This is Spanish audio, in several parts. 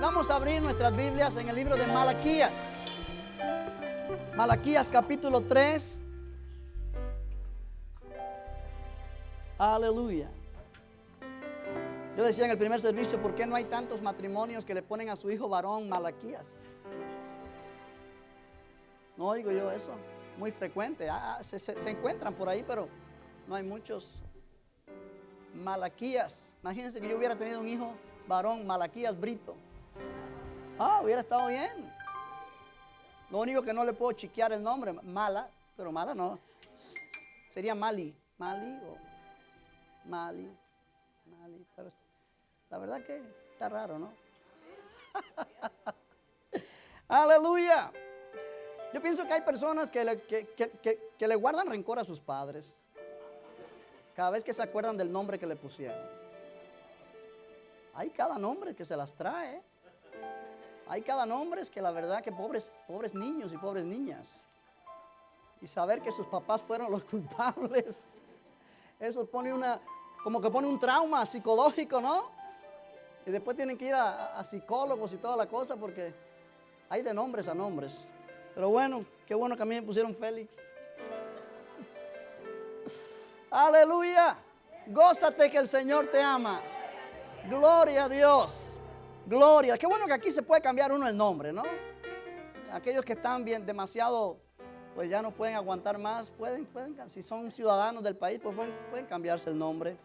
Vamos a abrir nuestras Biblias en el libro de Malaquías. Malaquías capítulo 3. Aleluya. Yo decía en el primer servicio, ¿por qué no hay tantos matrimonios que le ponen a su hijo varón Malaquías? No oigo yo eso, muy frecuente. Se encuentran por ahí, pero no hay muchos Malaquías. Imagínense que yo hubiera tenido un hijo varón Malaquías Brito. Hubiera estado bien. Lo único que no le puedo chiquear el nombre, Mala, pero Mala no. Sería Mali o Mali, pero la verdad que está raro, ¿no? Aleluya. Yo pienso que hay personas que le guardan rencor a sus padres cada vez que se acuerdan del nombre que le pusieron. Hay cada nombre que se las trae. Hay cada nombre que la verdad que pobres niños y pobres niñas. Y saber que sus papás fueron los culpables. Eso pone como que pone un trauma psicológico, ¿no? Y después tienen que ir a psicólogos y toda la cosa porque hay de nombres a nombres. Pero bueno, qué bueno que a mí me pusieron Félix. Aleluya. Gózate que el Señor te ama. Gloria a Dios. Gloria. Qué bueno que aquí se puede cambiar uno el nombre, ¿no? Aquellos que están bien demasiado, pues ya no pueden aguantar más, pueden si son ciudadanos del país, pues pueden cambiarse el nombre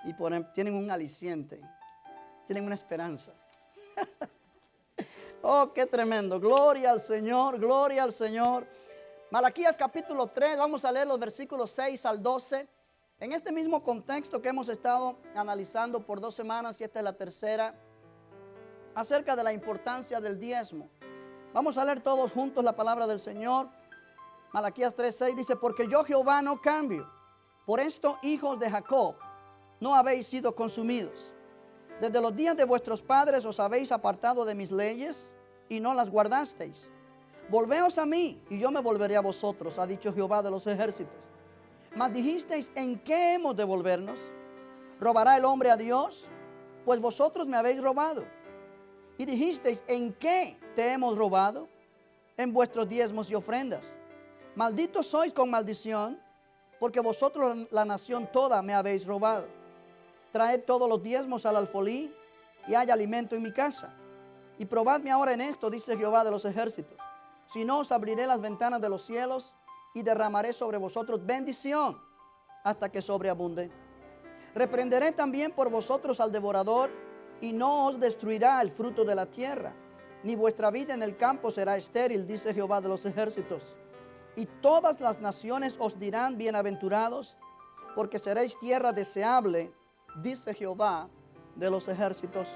y tienen un aliciente, tienen una esperanza. Oh, qué tremendo. Gloria al Señor, gloria al Señor. Malaquías capítulo 3, vamos a leer los versículos 6 al 12. En este mismo contexto que hemos estado analizando por 2 semanas, y esta es la tercera, acerca de la importancia del diezmo. Vamos a leer todos juntos la palabra del Señor. Malaquías 3:6 dice: porque yo Jehová no cambio. Por esto, hijos de Jacob, no habéis sido consumidos. Desde los días de vuestros padres os habéis apartado de mis leyes y no las guardasteis. Volveos a mí y yo me volveré a vosotros, ha dicho Jehová de los ejércitos. Mas dijisteis: ¿en qué hemos de volvernos? ¿Robará el hombre a Dios? Pues vosotros me habéis robado. Y dijisteis: ¿en qué te hemos robado? En vuestros diezmos y ofrendas. Malditos sois con maldición, porque vosotros la nación toda me habéis robado. Traed todos los diezmos al alfolí, y haya alimento en mi casa. Y probadme ahora en esto, dice Jehová de los ejércitos. Si no, os abriré las ventanas de los cielos y derramaré sobre vosotros bendición hasta que sobreabunde. Reprenderé también por vosotros al devorador, y no os destruirá el fruto de la tierra, ni vuestra vida en el campo será estéril, dice Jehová de los ejércitos. Y todas las naciones os dirán: bienaventurados, porque seréis tierra deseable, dice Jehová de los ejércitos.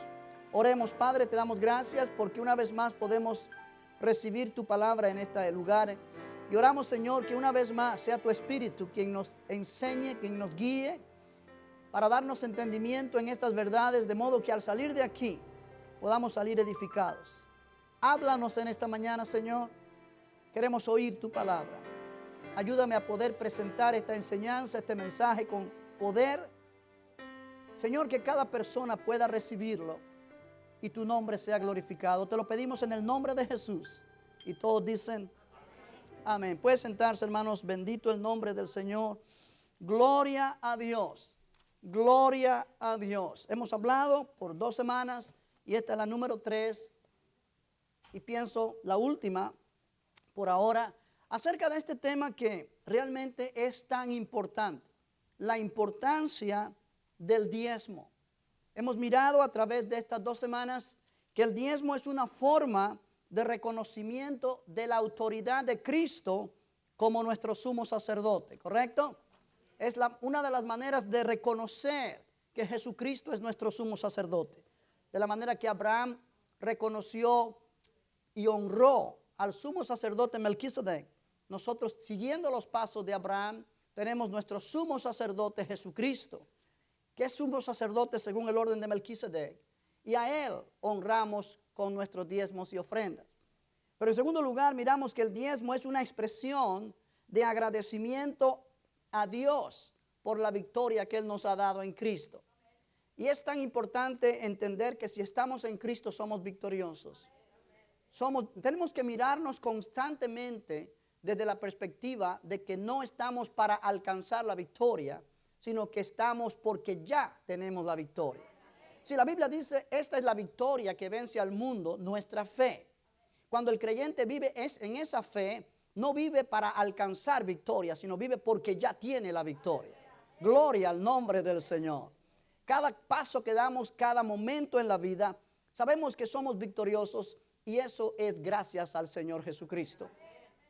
Oremos. Padre, te damos gracias porque una vez más podemos recibir tu palabra en este lugar. Y oramos, Señor, que una vez más sea tu Espíritu quien nos enseñe, quien nos guíe, para darnos entendimiento en estas verdades, de modo que al salir de aquí podamos salir edificados. Háblanos en esta mañana, Señor. Queremos oír tu palabra. Ayúdame a poder presentar esta enseñanza, este mensaje con poder. Señor, que cada persona pueda recibirlo y tu nombre sea glorificado. Te lo pedimos en el nombre de Jesús. Y todos dicen amén. Pueden sentarse, hermanos. Bendito el nombre del Señor. Gloria a Dios. Gloria a Dios. Hemos hablado por 2 semanas y esta es la número 3. Y pienso la última por ahora, acerca de este tema que realmente es tan importante. La importancia del diezmo. Hemos mirado a través de estas 2 semanas que el diezmo es una forma de reconocimiento de la autoridad de Cristo como nuestro sumo sacerdote, ¿correcto? Es una de las maneras de reconocer que Jesucristo es nuestro sumo sacerdote. De la manera que Abraham reconoció y honró al sumo sacerdote Melquisedec, nosotros, siguiendo los pasos de Abraham, tenemos nuestro sumo sacerdote Jesucristo, que es sumo sacerdote según el orden de Melquisedec, y a él honramos con nuestros diezmos y ofrendas. Pero en segundo lugar, miramos que el diezmo es una expresión de agradecimiento a Dios por la victoria que Él nos ha dado en Cristo. Y es tan importante entender que si estamos en Cristo somos victoriosos. Tenemos que mirarnos constantemente desde la perspectiva de que no estamos para alcanzar la victoria, sino que estamos porque ya tenemos la victoria. Si la Biblia dice, esta es la victoria que vence al mundo, nuestra fe. Cuando el creyente vive en esa fe, no vive para alcanzar victoria, sino vive porque ya tiene la victoria. Gloria al nombre del Señor. Cada paso que damos, cada momento en la vida, sabemos que somos victoriosos y eso es gracias al Señor Jesucristo.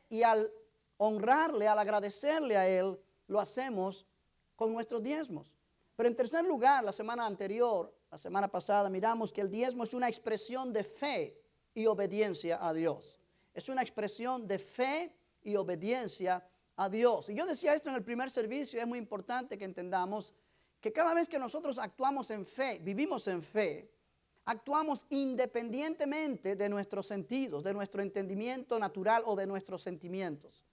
Y al honrarle, al agradecerle a Él, lo hacemos con nuestros diezmos. Pero en tercer lugar, la semana pasada, miramos que el diezmo es una expresión de fe y obediencia a Dios. Es una expresión de fe y obediencia a Dios. Y yo decía esto en el primer servicio, es muy importante que entendamos que cada vez que nosotros actuamos en fe, vivimos en fe, actuamos independientemente de nuestros sentidos, de nuestro entendimiento natural o de nuestros sentimientos.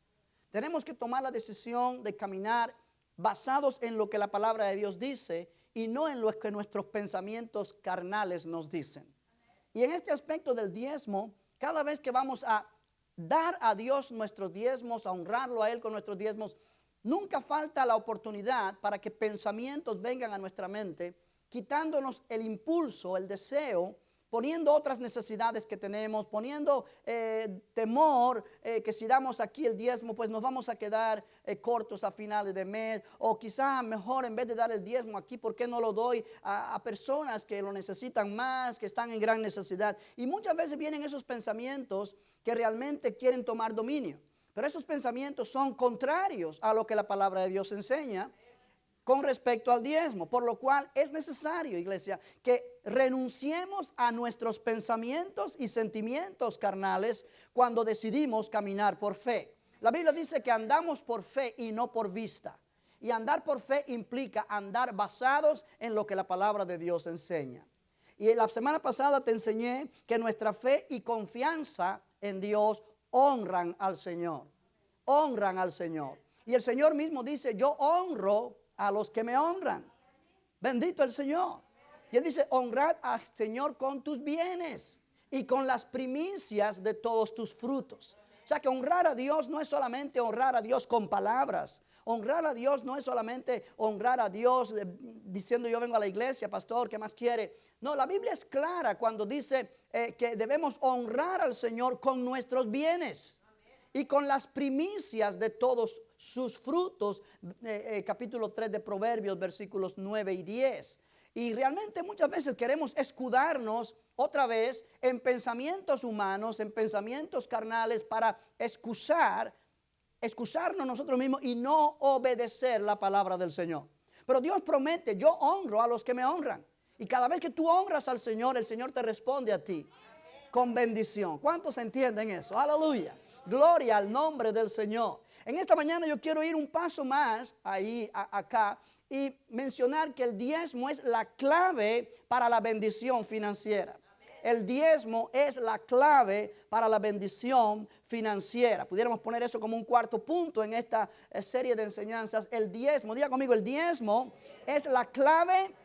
Tenemos que tomar la decisión de caminar basados en lo que la palabra de Dios dice y no en lo que nuestros pensamientos carnales nos dicen. Y en este aspecto del diezmo, cada vez que vamos a dar a Dios nuestros diezmos, a honrarlo a Él con nuestros diezmos, nunca falta la oportunidad para que pensamientos vengan a nuestra mente, quitándonos el impulso, el deseo, poniendo otras necesidades que tenemos, poniendo temor que si damos aquí el diezmo, pues nos vamos a quedar cortos a finales de mes, o quizá mejor en vez de dar el diezmo aquí, ¿por qué no lo doy a personas que lo necesitan más, que están en gran necesidad? Y muchas veces vienen esos pensamientos que realmente quieren tomar dominio, pero esos pensamientos son contrarios a lo que la palabra de Dios enseña con respecto al diezmo, por lo cual es necesario, iglesia, que renunciemos a nuestros pensamientos y sentimientos carnales cuando decidimos caminar por fe. La Biblia dice que andamos por fe y no por vista. Y andar por fe implica andar basados en lo que la palabra de Dios enseña. Y la semana pasada te enseñé que nuestra fe y confianza en Dios honran al Señor. Honran al Señor. Y el Señor mismo dice, yo honro a los que me honran. Bendito el Señor. Y Él dice, honrad al Señor con tus bienes y con las primicias de todos tus frutos. O sea que honrar a Dios no es solamente honrar a Dios con palabras. Honrar a Dios no es solamente honrar a Dios diciendo yo vengo a la iglesia, pastor, ¿qué más quiere? No, la Biblia es clara cuando dice que debemos honrar al Señor con nuestros bienes y con las primicias de todos sus frutos, capítulo 3 de Proverbios, versículos 9 y 10. Y realmente muchas veces queremos escudarnos otra vez en pensamientos humanos, en pensamientos carnales para excusarnos nosotros mismos y no obedecer la palabra del Señor. Pero Dios promete, yo honro a los que me honran. Y cada vez que tú honras al Señor, el Señor te responde a ti con bendición. ¿Cuántos entienden eso? Aleluya. Gloria al nombre del Señor. En esta mañana yo quiero ir un paso más acá y mencionar que el diezmo es la clave para la bendición financiera. El diezmo es la clave para la bendición financiera. Pudiéramos poner eso como un cuarto punto en esta serie de enseñanzas. El diezmo, diga conmigo, el diezmo es la clave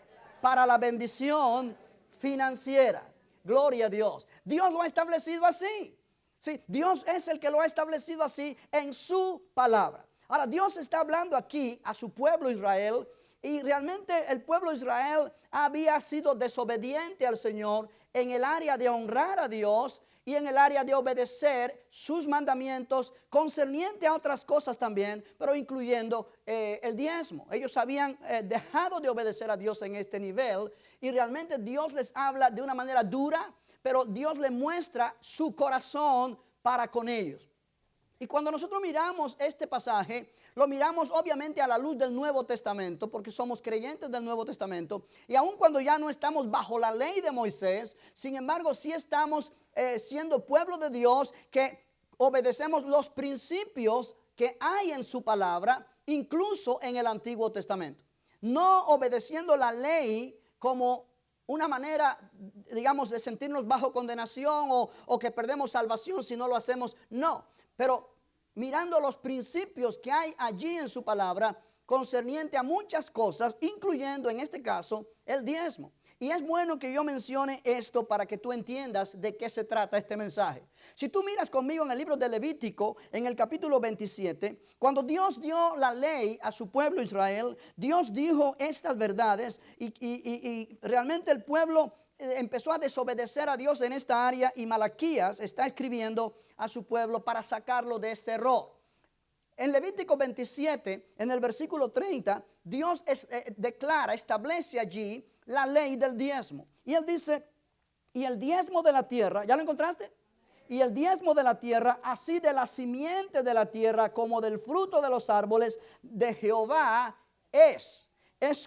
para la bendición financiera. Gloria a Dios. Dios lo ha establecido así. Sí, Dios es el que lo ha establecido así en su palabra. Ahora, Dios está hablando aquí a su pueblo Israel y realmente el pueblo Israel había sido desobediente al Señor en el área de honrar a Dios y en el área de obedecer sus mandamientos concerniente a otras cosas también, pero incluyendo el diezmo. Ellos habían dejado de obedecer a Dios en este nivel y realmente Dios les habla de una manera dura, pero Dios le muestra su corazón para con ellos. Y cuando nosotros miramos este pasaje, lo miramos obviamente a la luz del Nuevo Testamento, porque somos creyentes del Nuevo Testamento. Y aun cuando ya no estamos bajo la ley de Moisés, sin embargo sí estamos siendo pueblo de Dios que obedecemos los principios que hay en su palabra, incluso en el Antiguo Testamento. No obedeciendo la ley como una manera, digamos, de sentirnos bajo condenación o que perdemos salvación si no lo hacemos. No, pero mirando los principios que hay allí en su palabra, concerniente a muchas cosas, incluyendo en este caso el diezmo. Y es bueno que yo mencione esto para que tú entiendas de qué se trata este mensaje. Si tú miras conmigo en el libro de Levítico, en el capítulo 27, cuando Dios dio la ley a su pueblo Israel, Dios dijo estas verdades y realmente el pueblo empezó a desobedecer a Dios en esta área, y Malaquías está escribiendo a su pueblo para sacarlo de este error. En Levítico 27, en el versículo 30, Dios declara, establece allí la ley del diezmo. Y él dice, y el diezmo de la tierra, ¿ya lo encontraste? Y el diezmo de la tierra, así de la simiente de la tierra como del fruto de los árboles de Jehová es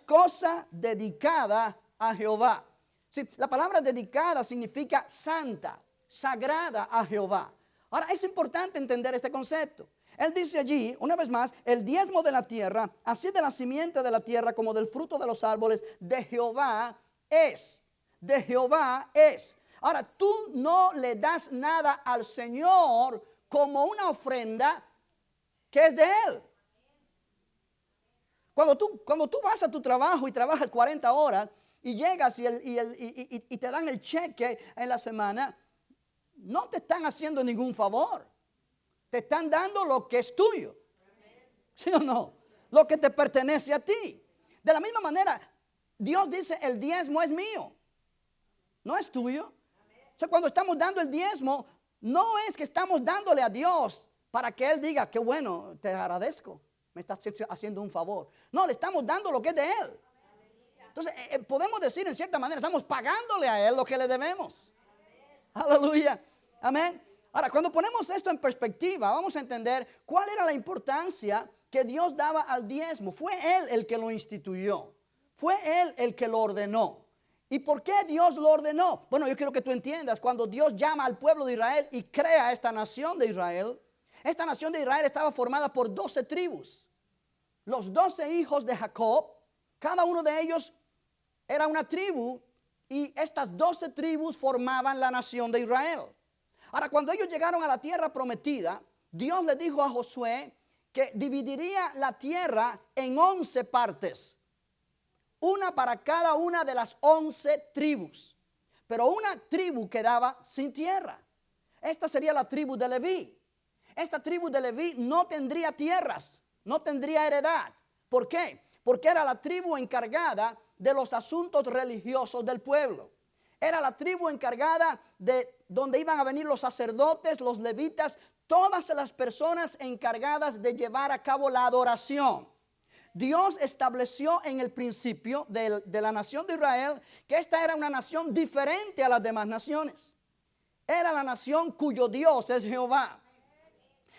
cosa dedicada a Jehová. Sí, la palabra dedicada significa santa, sagrada a Jehová. Ahora es importante entender este concepto. Él dice allí, una vez más, el diezmo de la tierra, así de la simiente de la tierra como del fruto de los árboles, de Jehová es. De Jehová es. Ahora, tú no le das nada al Señor como una ofrenda que es de Él. Cuando tú vas a tu trabajo y trabajas 40 horas y llegas y te dan el cheque en la semana, no te están haciendo ningún favor. Te están dando lo que es tuyo. ¿Sí o no? Lo que te pertenece a ti. De la misma manera, Dios dice, el diezmo es mío. No es tuyo. O sea, cuando estamos dando el diezmo, no es que estamos dándole a Dios para que Él diga, qué bueno, te agradezco, me estás haciendo un favor. No, le estamos dando lo que es de Él. Entonces, podemos decir en cierta manera, estamos pagándole a Él lo que le debemos. Aleluya. Amén. Ahora, cuando ponemos esto en perspectiva, vamos a entender cuál era la importancia que Dios daba al diezmo. Fue Él el que lo instituyó. Fue Él el que lo ordenó. ¿Y por qué Dios lo ordenó? Bueno, yo quiero que tú entiendas, cuando Dios llama al pueblo de Israel y crea esta nación de Israel, esta nación de Israel estaba formada por 12 tribus. Los 12 hijos de Jacob, cada uno de ellos era una tribu, y estas 12 tribus formaban la nación de Israel. Ahora, cuando ellos llegaron a la tierra prometida, Dios le dijo a Josué que dividiría la tierra en 11 partes. Una para cada una de las 11 tribus. Pero una tribu quedaba sin tierra. Esta sería la tribu de Leví. Esta tribu de Leví no tendría tierras, no tendría heredad. ¿Por qué? Porque era la tribu encargada de los asuntos religiosos del pueblo. Era la tribu encargada de donde iban a venir los sacerdotes, los levitas, todas las personas encargadas de llevar a cabo la adoración. Dios estableció en el principio de la nación de Israel que esta era una nación diferente a las demás naciones. Era la nación cuyo Dios es Jehová.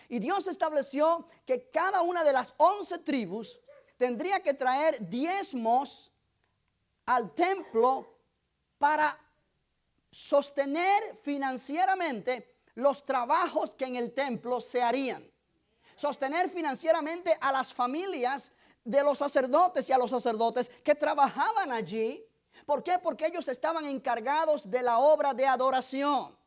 Y Dios estableció que cada una de las 11 tribus tendría que traer diezmos al templo para sostener financieramente los trabajos que en el templo se harían. Sostener financieramente a las familias de los sacerdotes y a los sacerdotes que trabajaban allí. ¿Por qué? Porque ellos estaban encargados de la obra de adoración.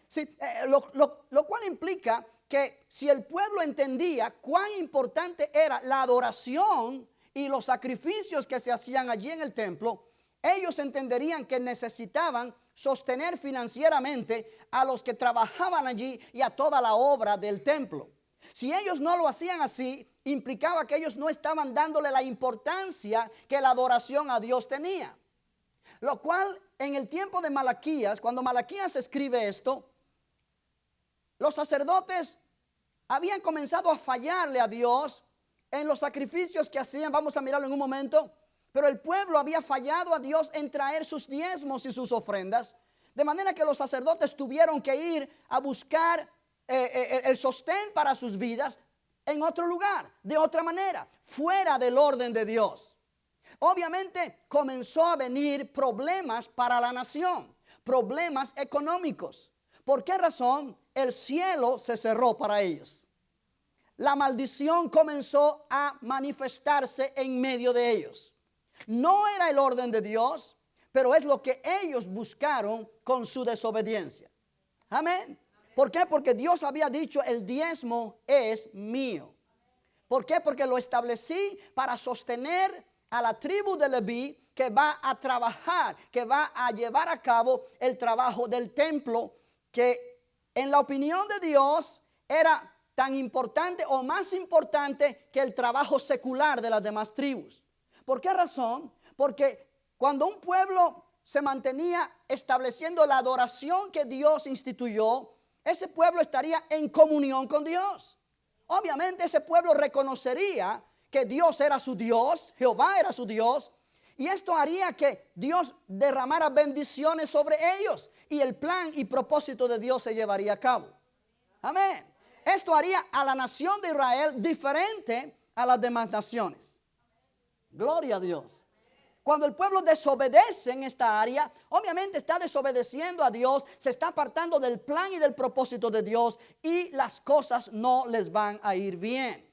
Sí, lo cual implica que si el pueblo entendía cuán importante era la adoración y los sacrificios que se hacían allí en el templo, ellos entenderían que necesitaban sostener financieramente a los que trabajaban allí y a toda la obra del templo. Si ellos no lo hacían así, implicaba que ellos no estaban dándole la importancia que la adoración a Dios tenía. Lo cual en el tiempo de Malaquías, cuando Malaquías escribe esto, los sacerdotes habían comenzado a fallarle a Dios en los sacrificios que hacían. Vamos a mirarlo en un momento. Pero el pueblo había fallado a Dios en traer sus diezmos y sus ofrendas. De manera que los sacerdotes tuvieron que ir a buscar el sostén para sus vidas en otro lugar, de otra manera, fuera del orden de Dios. Obviamente comenzó a venir problemas para la nación, problemas económicos. ¿Por qué razón? El cielo se cerró para ellos. La maldición comenzó a manifestarse en medio de ellos. No era el orden de Dios, pero es lo que ellos buscaron con su desobediencia. Amén. ¿Por qué? Porque Dios había dicho, el diezmo es mío. ¿Por qué? Porque lo establecí para sostener a la tribu de Leví, que va a trabajar, que va a llevar a cabo el trabajo del templo, que en la opinión de Dios era tan importante o más importante que el trabajo secular de las demás tribus. ¿Por qué razón? Porque cuando un pueblo se mantenía estableciendo la adoración que Dios instituyó, ese pueblo estaría en comunión con Dios. Obviamente ese pueblo reconocería que Dios era su Dios, Jehová era su Dios, y esto haría que Dios derramara bendiciones sobre ellos y el plan y propósito de Dios se llevaría a cabo. Amén. Esto haría a la nación de Israel diferente a las demás naciones. Gloria a Dios. Cuando el pueblo desobedece en esta área, obviamente está desobedeciendo a Dios, se está apartando del plan y del propósito de Dios y las cosas no les van a ir bien.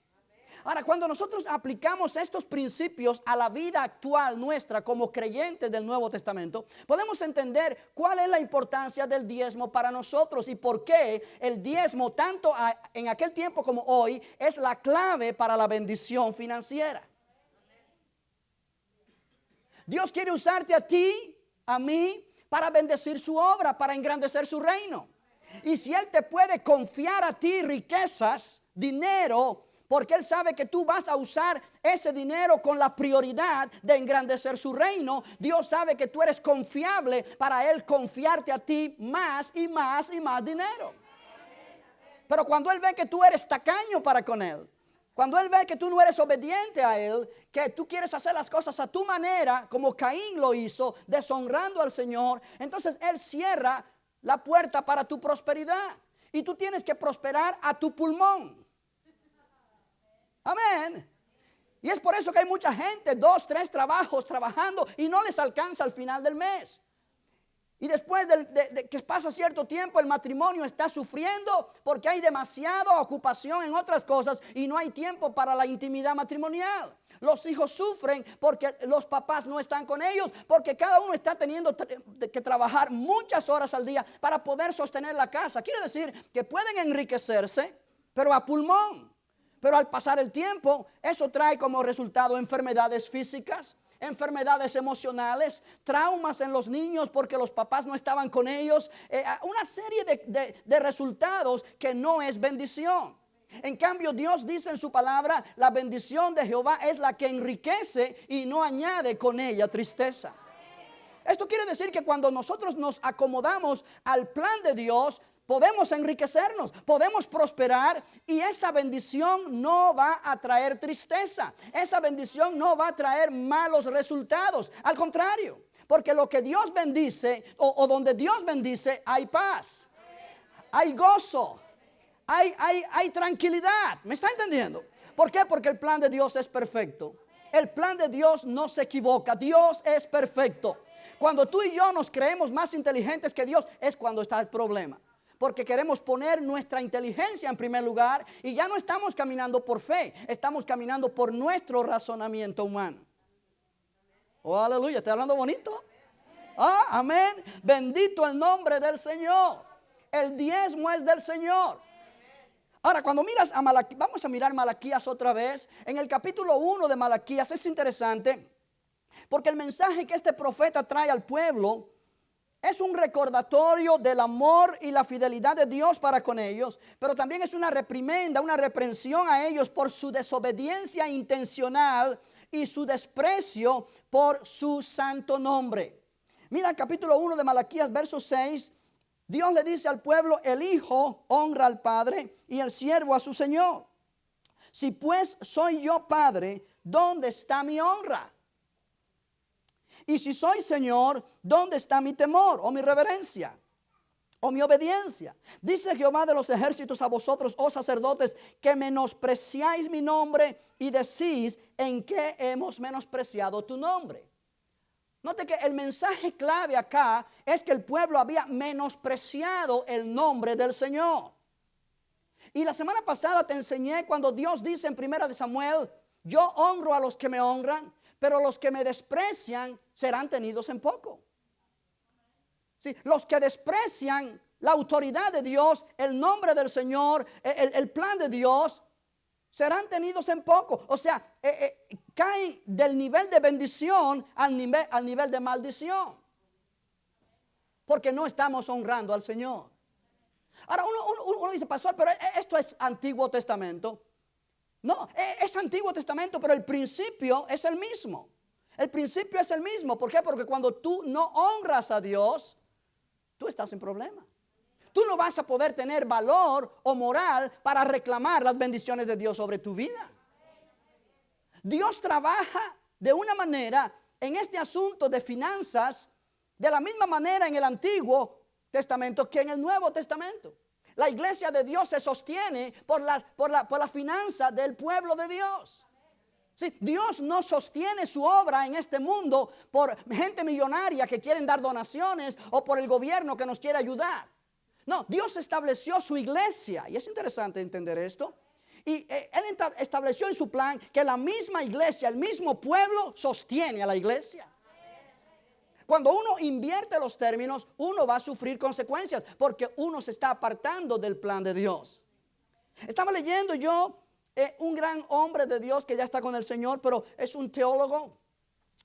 Ahora, cuando nosotros aplicamos estos principios a la vida actual nuestra como creyentes del Nuevo Testamento, podemos entender cuál es la importancia del diezmo para nosotros y por qué el diezmo, tanto en aquel tiempo como hoy, es la clave para la bendición financiera. Dios quiere usarte a ti, a mí, para bendecir su obra, para engrandecer su reino. Y si Él te puede confiar a ti riquezas, dinero, porque Él sabe que tú vas a usar ese dinero con la prioridad de engrandecer su reino, Dios sabe que tú eres confiable para Él confiarte a ti más y más y más dinero. Pero cuando Él ve que tú eres tacaño para con Él, cuando Él ve que tú no eres obediente a Él, que tú quieres hacer las cosas a tu manera, como Caín lo hizo, deshonrando al Señor, entonces Él cierra la puerta para tu prosperidad. Y tú tienes que prosperar a tu pulmón. Amén. Y es por eso que hay mucha gente, 2, 3 trabajos trabajando y no les alcanza al final del mes. Y después de que pasa cierto tiempo, el matrimonio está sufriendo porque hay demasiada ocupación en otras cosas y no hay tiempo para la intimidad matrimonial. Los hijos sufren porque los papás no están con ellos, porque cada uno está teniendo que trabajar muchas horas al día para poder sostener la casa. Quiere decir que pueden enriquecerse, pero a pulmón. Pero al pasar el tiempo, eso trae como resultado enfermedades físicas, enfermedades emocionales, traumas en los niños porque los papás no estaban con ellos, una serie de resultados que no es bendición. En cambio, Dios dice en su palabra, la bendición de Jehová es la que enriquece y no añade con ella tristeza. Esto quiere decir que cuando nosotros nos acomodamos al plan de Dios, podemos enriquecernos, podemos prosperar y esa bendición no va a traer tristeza. Esa bendición no va a traer malos resultados. Al contrario, porque lo que Dios bendice o donde Dios bendice hay paz, hay gozo, hay tranquilidad. ¿Me está entendiendo? ¿Por qué? Porque el plan de Dios es perfecto. El plan de Dios no se equivoca. Dios es perfecto. Cuando tú y yo nos creemos más inteligentes que Dios es cuando está el problema. Porque queremos poner nuestra inteligencia en primer lugar y ya no estamos caminando por fe, estamos caminando por nuestro razonamiento humano. Oh, aleluya, ¿estoy hablando bonito? Ah, amén. Bendito el nombre del Señor. El diezmo es del Señor. Ahora, cuando miras a Malaquías, vamos a mirar Malaquías otra vez. En el capítulo 1 de Malaquías es interesante porque el mensaje que este profeta trae al pueblo es un recordatorio del amor y la fidelidad de Dios para con ellos, pero también es una reprimenda, una reprensión a ellos por su desobediencia intencional y su desprecio por su santo nombre. Mira el capítulo 1 de Malaquías, verso 6. Dios le dice al pueblo, el hijo honra al padre y el siervo a su señor. Si pues soy yo padre, ¿dónde está mi honra? Y si soy Señor, ¿dónde está mi temor o mi reverencia o mi obediencia? Dice Jehová de los ejércitos a vosotros, oh sacerdotes, que menospreciáis mi nombre y decís, ¿en qué hemos menospreciado tu nombre? Note que el mensaje clave acá es que el pueblo había menospreciado el nombre del Señor. Y la semana pasada te enseñé cuando Dios dice en 1 Samuel, yo honro a los que me honran, pero los que me desprecian serán tenidos en poco. Sí, los que desprecian la autoridad de Dios, el nombre del Señor, el plan de Dios, serán tenidos en poco. O sea, caen del nivel de bendición al nivel de maldición. Porque no estamos honrando al Señor. Ahora uno dice, pastor, pero esto es Antiguo Testamento. No, es Antiguo Testamento, pero el principio es el mismo. El principio es el mismo. ¿Por qué? Porque cuando tú no honras a Dios, tú estás en problema. Tú no vas a poder tener valor o moral para reclamar las bendiciones de Dios sobre tu vida. Dios trabaja de una manera en este asunto de finanzas, de la misma manera en el Antiguo Testamento que en el Nuevo Testamento. La iglesia de Dios se sostiene por la finanza del pueblo de Dios. Sí, Dios no sostiene su obra en este mundo por gente millonaria que quieren dar donaciones o por el gobierno que nos quiere ayudar. No, Dios estableció su iglesia, y es interesante entender esto. Y Él estableció en su plan que la misma iglesia, el mismo pueblo sostiene a la iglesia. Cuando uno invierte los términos, uno va a sufrir consecuencias porque uno se está apartando del plan de Dios. Estaba leyendo yo un gran hombre de Dios que ya está con el Señor, pero es un teólogo,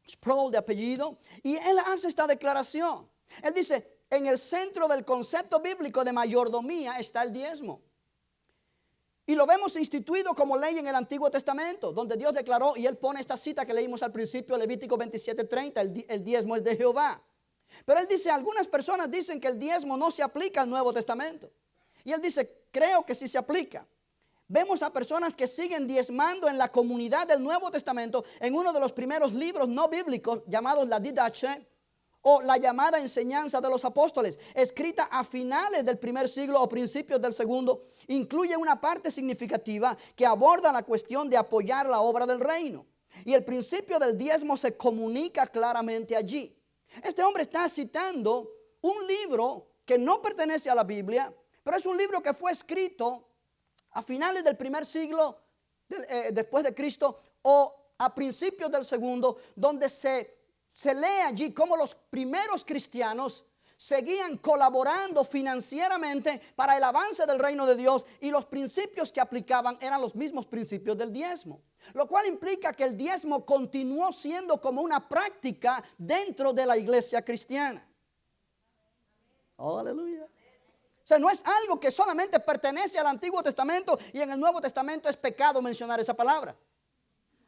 Sproul de apellido, y él hace esta declaración. Él dice, en el centro del concepto bíblico de mayordomía está el diezmo. Y lo vemos instituido como ley en el Antiguo Testamento, donde Dios declaró, y él pone esta cita que leímos al principio, Levítico 27:30, el diezmo es de Jehová. Pero él dice, algunas personas dicen que el diezmo no se aplica al Nuevo Testamento. Y él dice, creo que sí se aplica. Vemos a personas que siguen diezmando en la comunidad del Nuevo Testamento, en uno de los primeros libros no bíblicos, llamados la Didache, o la llamada enseñanza de los apóstoles, escrita a finales del primer siglo o principios del segundo, incluye una parte significativa que aborda la cuestión de apoyar la obra del reino. Y el principio del diezmo se comunica claramente allí. Este hombre está citando un libro que no pertenece a la Biblia, pero es un libro que fue escrito a finales del primer siglo después de Cristo o a principios del segundo, donde se lee allí cómo los primeros cristianos seguían colaborando financieramente para el avance del reino de Dios, y los principios que aplicaban eran los mismos principios del diezmo, lo cual implica que el diezmo continuó siendo como una práctica dentro de la iglesia cristiana. Oh, aleluya. O sea, no es algo que solamente pertenece al Antiguo Testamento y en el Nuevo Testamento es pecado mencionar esa palabra.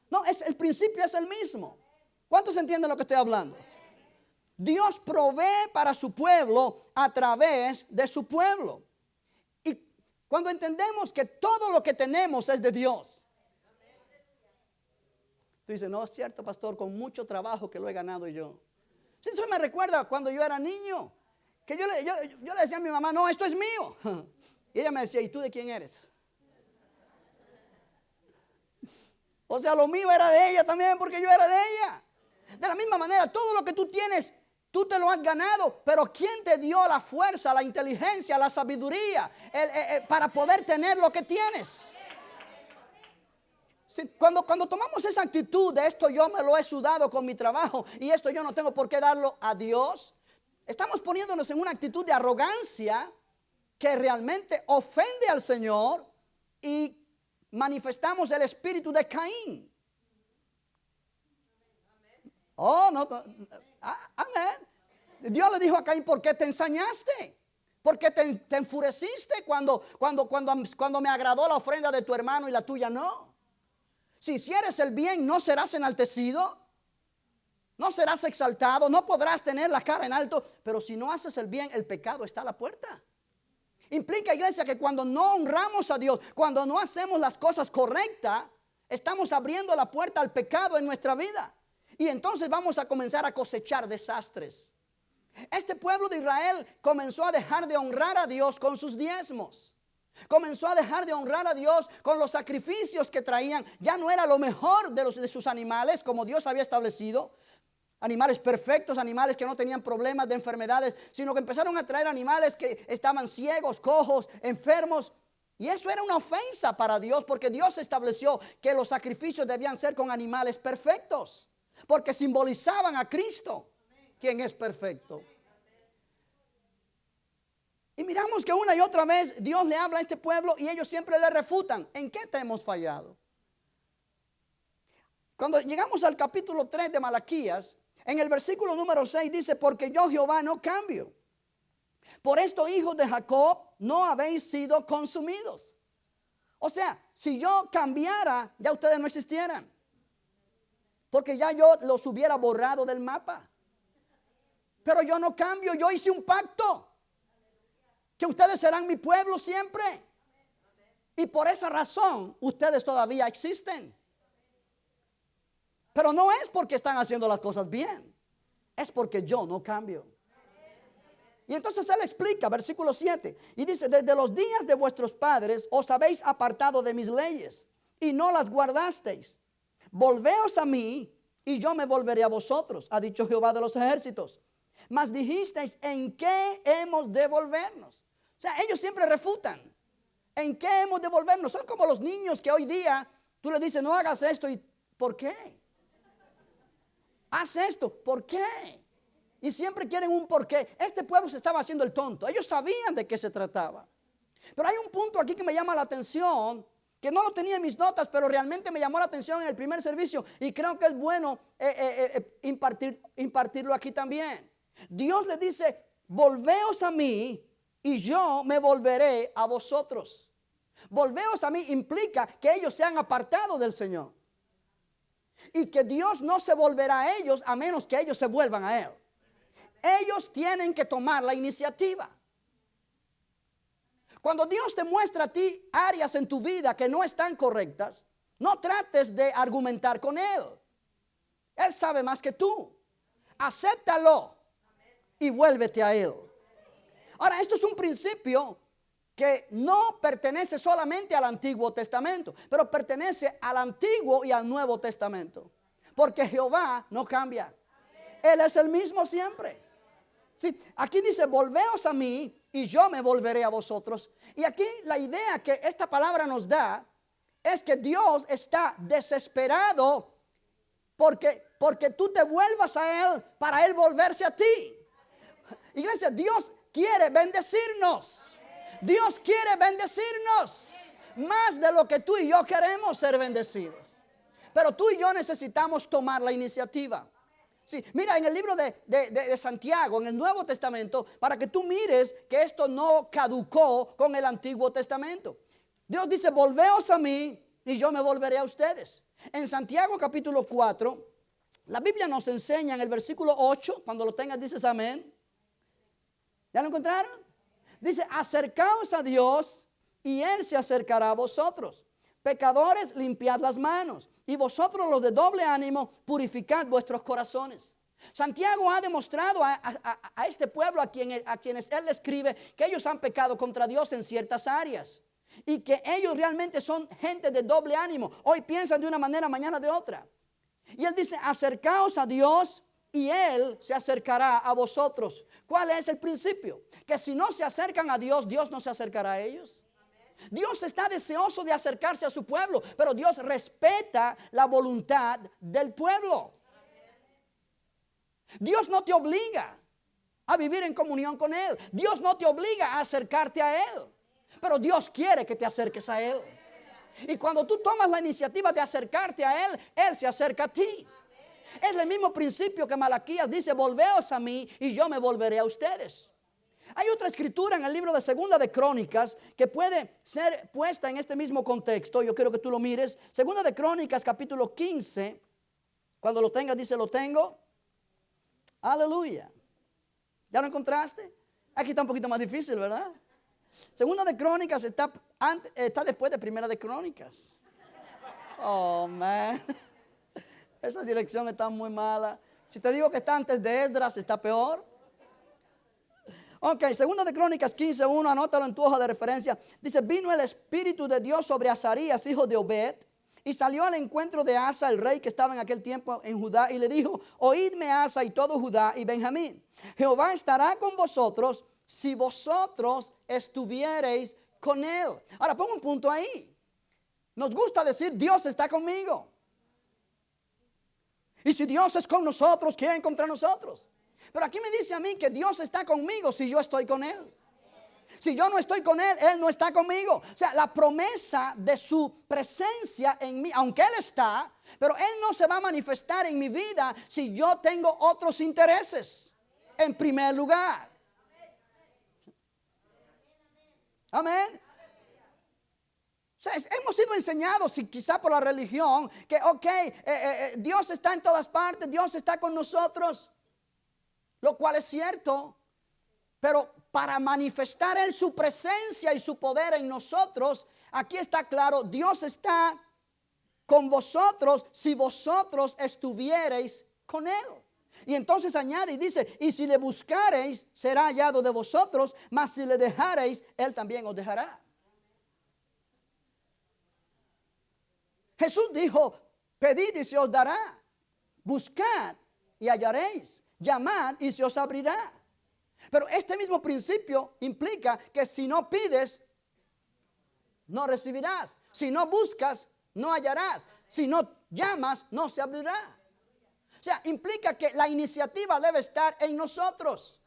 No, el principio es el mismo. ¿Cuántos entienden lo que estoy hablando? Dios provee para su pueblo a través de su pueblo. Y cuando entendemos que todo lo que tenemos es de Dios. Tú dices, no es cierto, pastor, con mucho trabajo que lo he ganado yo. Sí, eso me recuerda cuando yo era niño, que yo le decía a mi mamá, no, esto es mío. Y ella me decía, ¿y tú de quién eres? O sea, lo mío era de ella también porque yo era de ella. De la misma manera, todo lo que tú tienes, tú te lo has ganado, pero ¿quién te dio la fuerza, la inteligencia, la sabiduría para poder tener lo que tienes? Sí, cuando tomamos esa actitud de esto yo me lo he sudado con mi trabajo y esto yo no tengo por qué darlo a Dios, estamos poniéndonos en una actitud de arrogancia que realmente ofende al Señor y manifestamos el espíritu de Caín. Oh, no, amén. Dios le dijo a Caín, ¿por qué te ensañaste? ¿Por qué te enfureciste cuando me agradó la ofrenda de tu hermano y la tuya no? Si hicieres el bien, no serás enaltecido, no serás exaltado, no podrás tener la cara en alto, pero si no haces el bien, el pecado está a la puerta. Implica, iglesia, que cuando no honramos a Dios, cuando no hacemos las cosas correctas, estamos abriendo la puerta al pecado en nuestra vida. Y entonces vamos a comenzar a cosechar desastres. Este pueblo de Israel comenzó a dejar de honrar a Dios con sus diezmos. Comenzó a dejar de honrar a Dios con los sacrificios que traían. Ya no era lo mejor de sus animales como Dios había establecido. Animales perfectos, animales que no tenían problemas de enfermedades, sino que empezaron a traer animales que estaban ciegos, cojos, enfermos. Y eso era una ofensa para Dios, porque Dios estableció que los sacrificios debían ser con animales perfectos, porque simbolizaban a Cristo, quien es perfecto. Y miramos que una y otra vez Dios le habla a este pueblo y ellos siempre le refutan. ¿En qué te hemos fallado? Cuando llegamos al capítulo 3 de Malaquías, en el versículo número 6 dice, porque yo Jehová no cambio. Por esto, hijos de Jacob, no habéis sido consumidos. O sea, si yo cambiara, ya ustedes no existieran. Porque ya yo los hubiera borrado del mapa. Pero yo no cambio, yo hice un pacto. Que ustedes serán mi pueblo siempre. Y por esa razón, ustedes todavía existen. Pero no es porque están haciendo las cosas bien. Es porque yo no cambio. Y entonces él explica, versículo 7. Y dice, desde los días de vuestros padres os habéis apartado de mis leyes. Y no las guardasteis. Volveos a mí y yo me volveré a vosotros, ha dicho Jehová de los ejércitos. Mas dijisteis, ¿en qué hemos de volvernos? O sea, ellos siempre refutan. ¿En qué hemos de volvernos? Son como los niños que hoy día tú le dices, no hagas esto. ¿Y por qué? Haz esto. ¿Por qué? Y siempre quieren un por qué. Este pueblo se estaba haciendo el tonto. Ellos sabían de qué se trataba. Pero hay un punto aquí que me llama la atención, que no lo tenía en mis notas, pero realmente me llamó la atención en el primer servicio. Y creo que es bueno impartirlo aquí también. Dios le dice, volveos a mí y yo me volveré a vosotros. Volveos a mí implica que ellos se han apartado del Señor. Y que Dios no se volverá a ellos a menos que ellos se vuelvan a Él. Ellos tienen que tomar la iniciativa. Cuando Dios te muestra a ti áreas en tu vida que no están correctas, no trates de argumentar con Él. Él sabe más que tú. Acéptalo y vuélvete a Él. Ahora, esto es un principio que no pertenece solamente al Antiguo Testamento, pero pertenece al Antiguo y al Nuevo Testamento. Porque Jehová no cambia. Él es el mismo siempre. Sí, aquí dice, volveos a mí y yo me volveré a vosotros. Y aquí la idea que esta palabra nos da es que Dios está desesperado porque tú te vuelvas a Él para Él volverse a ti. Iglesia, Dios quiere bendecirnos. Dios quiere bendecirnos más de lo que tú y yo queremos ser bendecidos. Pero tú y yo necesitamos tomar la iniciativa. Sí, mira, en el libro de Santiago, en el Nuevo Testamento, para que tú mires que esto no caducó con el Antiguo Testamento. Dios dice, volveos a mí y yo me volveré a ustedes. En Santiago capítulo 4, la Biblia nos enseña en el versículo 8, cuando lo tengas dices amén. ¿Ya lo encontraron? Dice, acercaos a Dios y Él se acercará a vosotros. Pecadores, limpiad las manos. Y vosotros los de doble ánimo, purificad vuestros corazones. Santiago ha demostrado a este pueblo a quienes él le escribe que ellos han pecado contra Dios en ciertas áreas. Y que ellos realmente son gente de doble ánimo. Hoy piensan de una manera, mañana de otra. Y él dice, acercaos a Dios y Él se acercará a vosotros. ¿Cuál es el principio? Que si no se acercan a Dios, Dios no se acercará a ellos. Dios está deseoso de acercarse a su pueblo, pero Dios respeta la voluntad del pueblo. Dios no te obliga a vivir en comunión con Él. Dios no te obliga a acercarte a Él, pero Dios quiere que te acerques a Él. Y cuando tú tomas la iniciativa de acercarte a Él, Él se acerca a ti. Es el mismo principio que Malaquías dice, volveos a mí y yo me volveré a ustedes. Hay otra escritura en el libro de Segunda de Crónicas que puede ser puesta en este mismo contexto. Yo quiero que tú lo mires. Segunda de Crónicas, capítulo 15. Cuando lo tengas, dice, lo tengo. Aleluya. ¿Ya lo encontraste? Aquí está un poquito más difícil, ¿verdad? Segunda de Crónicas está después de Primera de Crónicas. Oh, man. Esa dirección está muy mala. Si te digo que está antes de Esdras, está peor. Ok, Segunda de Crónicas 15:1, anótalo en tu hoja de referencia. Dice, vino el Espíritu de Dios sobre Azarías, hijo de Obed, y salió al encuentro de Asa, el rey que estaba en aquel tiempo en Judá, y le dijo, oídme Asa y todo Judá y Benjamín. Jehová estará con vosotros si vosotros estuviereis con él. Ahora pongo un punto ahí. Nos gusta decir, Dios está conmigo. Y si Dios es con nosotros, ¿quién contra nosotros? Pero aquí me dice a mí que Dios está conmigo si yo estoy con Él. Si Si yo no estoy con Él, Él no está conmigo. O sea, la promesa de su presencia en mí, aunque Él está, pero Él no se va a manifestar en mi vida si yo tengo otros intereses en primer lugar. Amén. O sea, hemos sido enseñados, y quizá por la religión, que Dios está en todas partes, Dios está con nosotros, lo cual es cierto, pero para manifestar Él su presencia y su poder en nosotros, aquí está claro, Dios está con vosotros si vosotros estuviereis con Él. Y entonces añade y dice, y si le buscareis, será hallado de vosotros, mas si le dejareis, Él también os dejará. Jesús dijo, pedid y se os dará, buscad y hallaréis, llamad y se os abrirá. Pero este mismo principio implica que si no pides, no recibirás. Si no buscas, no hallarás. Si no llamas, no se abrirá. O sea, implica que la iniciativa debe estar en nosotros.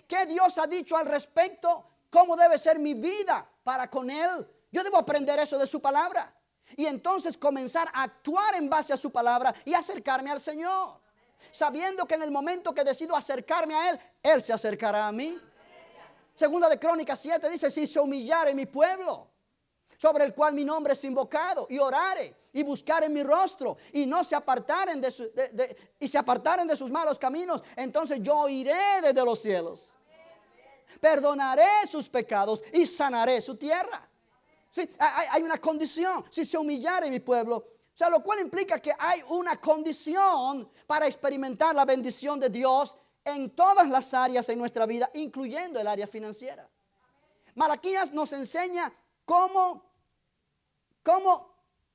¿Qué Dios ha dicho al respecto? ¿Cómo debe ser mi vida para con Él? Yo debo aprender eso de su palabra. Y entonces comenzar a actuar en base a su palabra y acercarme al Señor. Sabiendo que en el momento que decido acercarme a Él, Él se acercará a mí. Segunda de Crónicas 7 dice, si se humillare mi pueblo, sobre el cual mi nombre es invocado, y orare, y buscaren mi rostro, y no se apartaren se apartaren de sus malos caminos, entonces yo oiré desde los cielos. Perdonaré sus pecados y sanaré su tierra. Sí, hay una condición, si se humillare mi pueblo. O sea, lo cual implica que hay una condición para experimentar la bendición de Dios en todas las áreas en nuestra vida, incluyendo el área financiera. Malaquías nos enseña cómo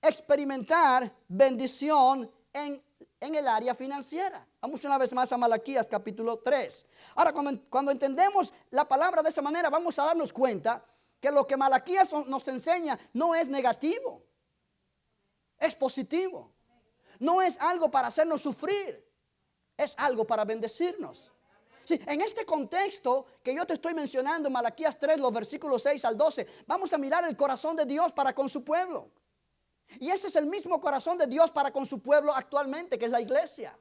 experimentar bendición en el área financiera. Vamos una vez más a Malaquías capítulo 3. Ahora, cuando entendemos la palabra de esa manera, vamos a darnos cuenta que lo que Malaquías nos enseña no es negativo, es positivo. No es algo para hacernos sufrir, es algo para bendecirnos. Sí, en este contexto que yo te estoy mencionando, Malaquías 3, los versículos 6 al 12, vamos a mirar el corazón de Dios para con su pueblo. Y ese es el mismo corazón de Dios para con su pueblo actualmente, que es la iglesia.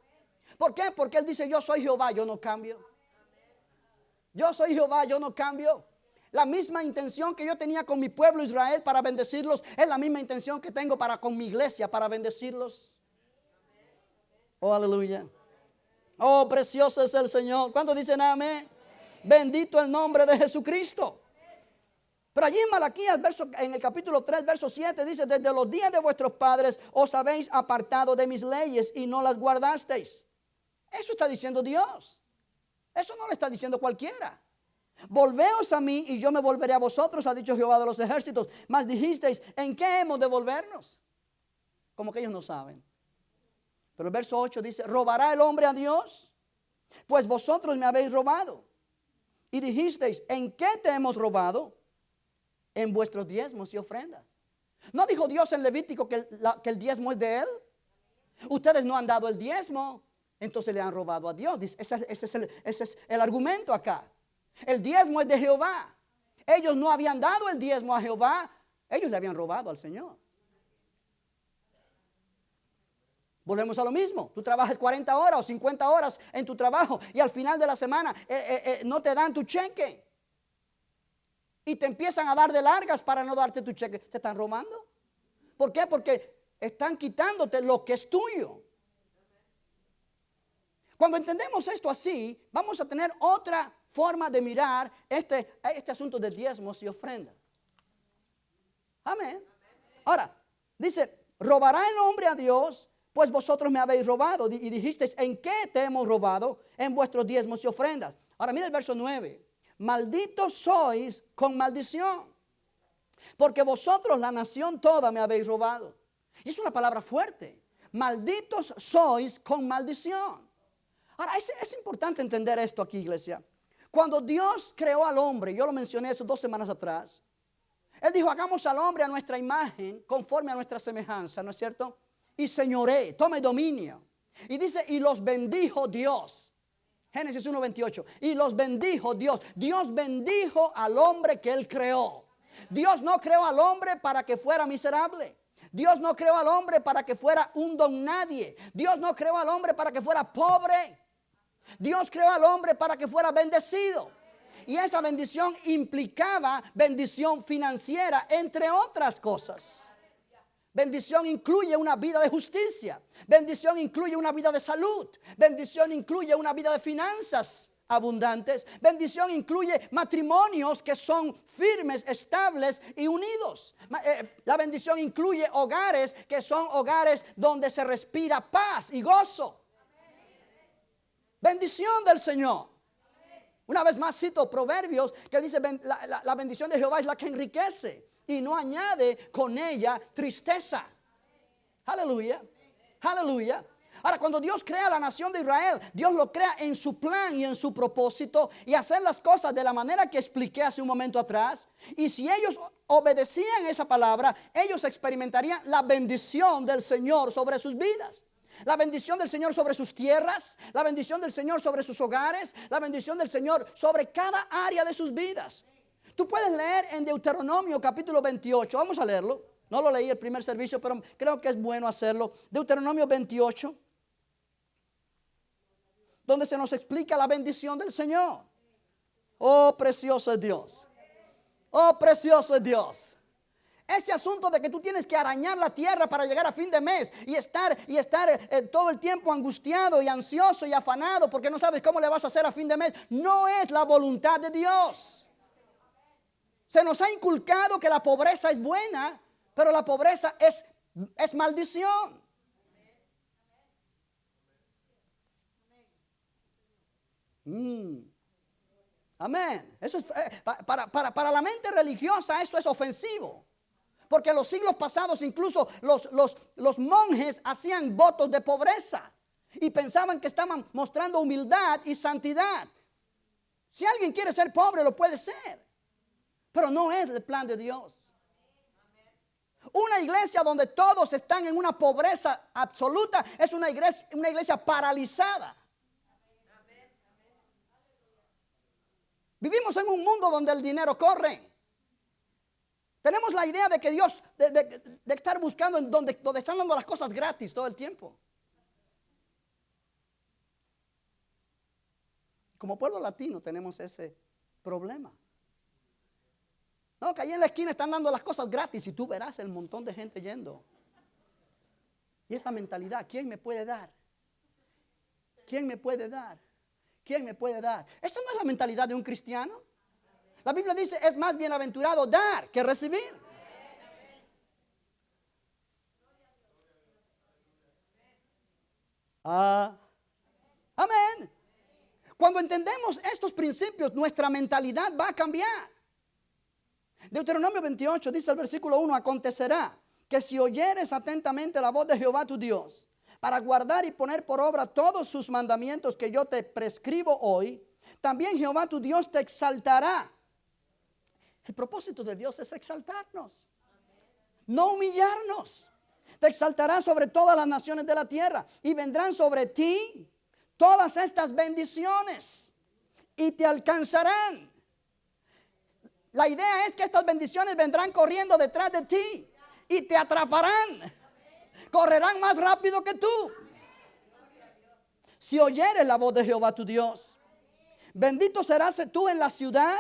¿Por qué? Porque Él dice, yo soy Jehová, yo no cambio. Yo soy Jehová, yo no cambio. La misma intención que yo tenía con mi pueblo Israel para bendecirlos, es la misma intención que tengo para con mi iglesia para bendecirlos. Oh, aleluya. Oh, precioso es el Señor. ¿Cuántos dicen amén? Bendito el nombre de Jesucristo. Pero allí en Malaquías, en el capítulo 3, verso 7, dice, desde los días de vuestros padres os habéis apartado de mis leyes y no las guardasteis. Eso está diciendo Dios. Eso no lo está diciendo cualquiera. Volveos a mí y yo me volveré a vosotros, ha dicho Jehová de los ejércitos. Mas dijisteis, ¿en qué hemos de volvernos? Como que ellos no saben. Pero el verso 8 dice, ¿robará el hombre a Dios? Pues vosotros me habéis robado. Y dijisteis, ¿en qué te hemos robado? En vuestros diezmos y ofrendas. ¿No dijo Dios en Levítico que el diezmo es de Él? Ustedes no han dado el diezmo, entonces le han robado a Dios. Ese es el argumento acá. El diezmo es de Jehová. Ellos no habían dado el diezmo a Jehová, ellos le habían robado al Señor. Volvemos a lo mismo. Tú trabajas 40 horas o 50 horas en tu trabajo y al final de la semana no te dan tu cheque. Y te empiezan a dar de largas para no darte tu cheque. ¿Te están robando? ¿Por qué? Porque están quitándote lo que es tuyo. Cuando entendemos esto así, vamos a tener otra forma de mirar este asunto de diezmos y ofrendas. Amén. Ahora, dice, ¿robará el hombre a Dios? Pues vosotros me habéis robado. Y dijisteis, ¿en qué te hemos robado? En vuestros diezmos y ofrendas. Ahora mira el verso 9. Malditos sois con maldición, porque vosotros la nación toda me habéis robado. Y es una palabra fuerte. Malditos sois con maldición. Ahora, es importante entender esto aquí, iglesia. Cuando Dios creó al hombre, yo lo mencioné eso 2 semanas atrás, Él dijo, hagamos al hombre a nuestra imagen, conforme a nuestra semejanza, ¿no es cierto? Y señoré, tome dominio. Y dice, y los bendijo Dios. Génesis 1:28. Y los bendijo Dios. Dios bendijo al hombre que Él creó. Dios no creó al hombre para que fuera miserable. Dios no creó al hombre para que fuera un don nadie. Dios no creó al hombre para que fuera pobre. Dios creó al hombre para que fuera bendecido. Y esa bendición implicaba bendición financiera, entre otras cosas. Bendición incluye una vida de justicia. Bendición incluye una vida de salud. Bendición incluye una vida de finanzas abundantes. Bendición incluye matrimonios que son firmes, estables y unidos. La bendición incluye hogares que son hogares donde se respira paz y gozo. Bendición del Señor. Una vez más cito Proverbios que dice la bendición de Jehová es la que enriquece y no añade con ella tristeza. Aleluya, aleluya. Ahora, cuando Dios crea la nación de Israel, Dios lo crea en su plan y en su propósito y hacer las cosas de la manera que expliqué hace un momento atrás. Y si ellos obedecían esa palabra, ellos experimentarían la bendición del Señor sobre sus vidas. La bendición del Señor sobre sus tierras, la bendición del Señor sobre sus hogares, la bendición del Señor sobre cada área de sus vidas. Tú puedes leer en Deuteronomio capítulo 28, vamos a leerlo. No lo leí el primer servicio, pero creo que es bueno hacerlo. Deuteronomio 28, donde se nos explica la bendición del Señor. Oh, precioso es Dios. Oh, precioso es Dios. Ese asunto de que tú tienes que arañar la tierra para llegar a fin de mes y estar todo el tiempo angustiado y ansioso y afanado porque no sabes cómo le vas a hacer a fin de mes, no es la voluntad de Dios. Se nos ha inculcado que la pobreza es buena, pero la pobreza es maldición. Amén. Eso es, para la mente religiosa eso es ofensivo. Porque en los siglos pasados incluso los monjes hacían votos de pobreza y pensaban que estaban mostrando humildad y santidad. Si alguien quiere ser pobre, lo puede ser, pero no es el plan de Dios. Una iglesia donde todos están en una pobreza absoluta es una iglesia paralizada. Vivimos en un mundo donde el dinero corre. Tenemos la idea de que Dios, de estar buscando en donde están dando las cosas gratis todo el tiempo. Como pueblo latino tenemos ese problema. No, que ahí en la esquina están dando las cosas gratis y tú verás el montón de gente yendo. Y esta mentalidad, ¿quién me puede dar? ¿Quién me puede dar? ¿Quién me puede dar? Esa no es la mentalidad de un cristiano. La Biblia dice, es más bienaventurado dar que recibir. Amén. Cuando entendemos estos principios, nuestra mentalidad va a cambiar. Deuteronomio 28 dice el versículo 1, acontecerá que si oyeres atentamente la voz de Jehová tu Dios, para guardar y poner por obra todos sus mandamientos que yo te prescribo hoy, también Jehová tu Dios te exaltará. El propósito de Dios es exaltarnos, no humillarnos. Te exaltará sobre todas las naciones de la tierra y vendrán sobre ti todas estas bendiciones y te alcanzarán. La idea es que estas bendiciones vendrán corriendo detrás de ti y te atraparán. Correrán más rápido que tú. Si oyeres la voz de Jehová tu Dios, bendito serás tú en la ciudad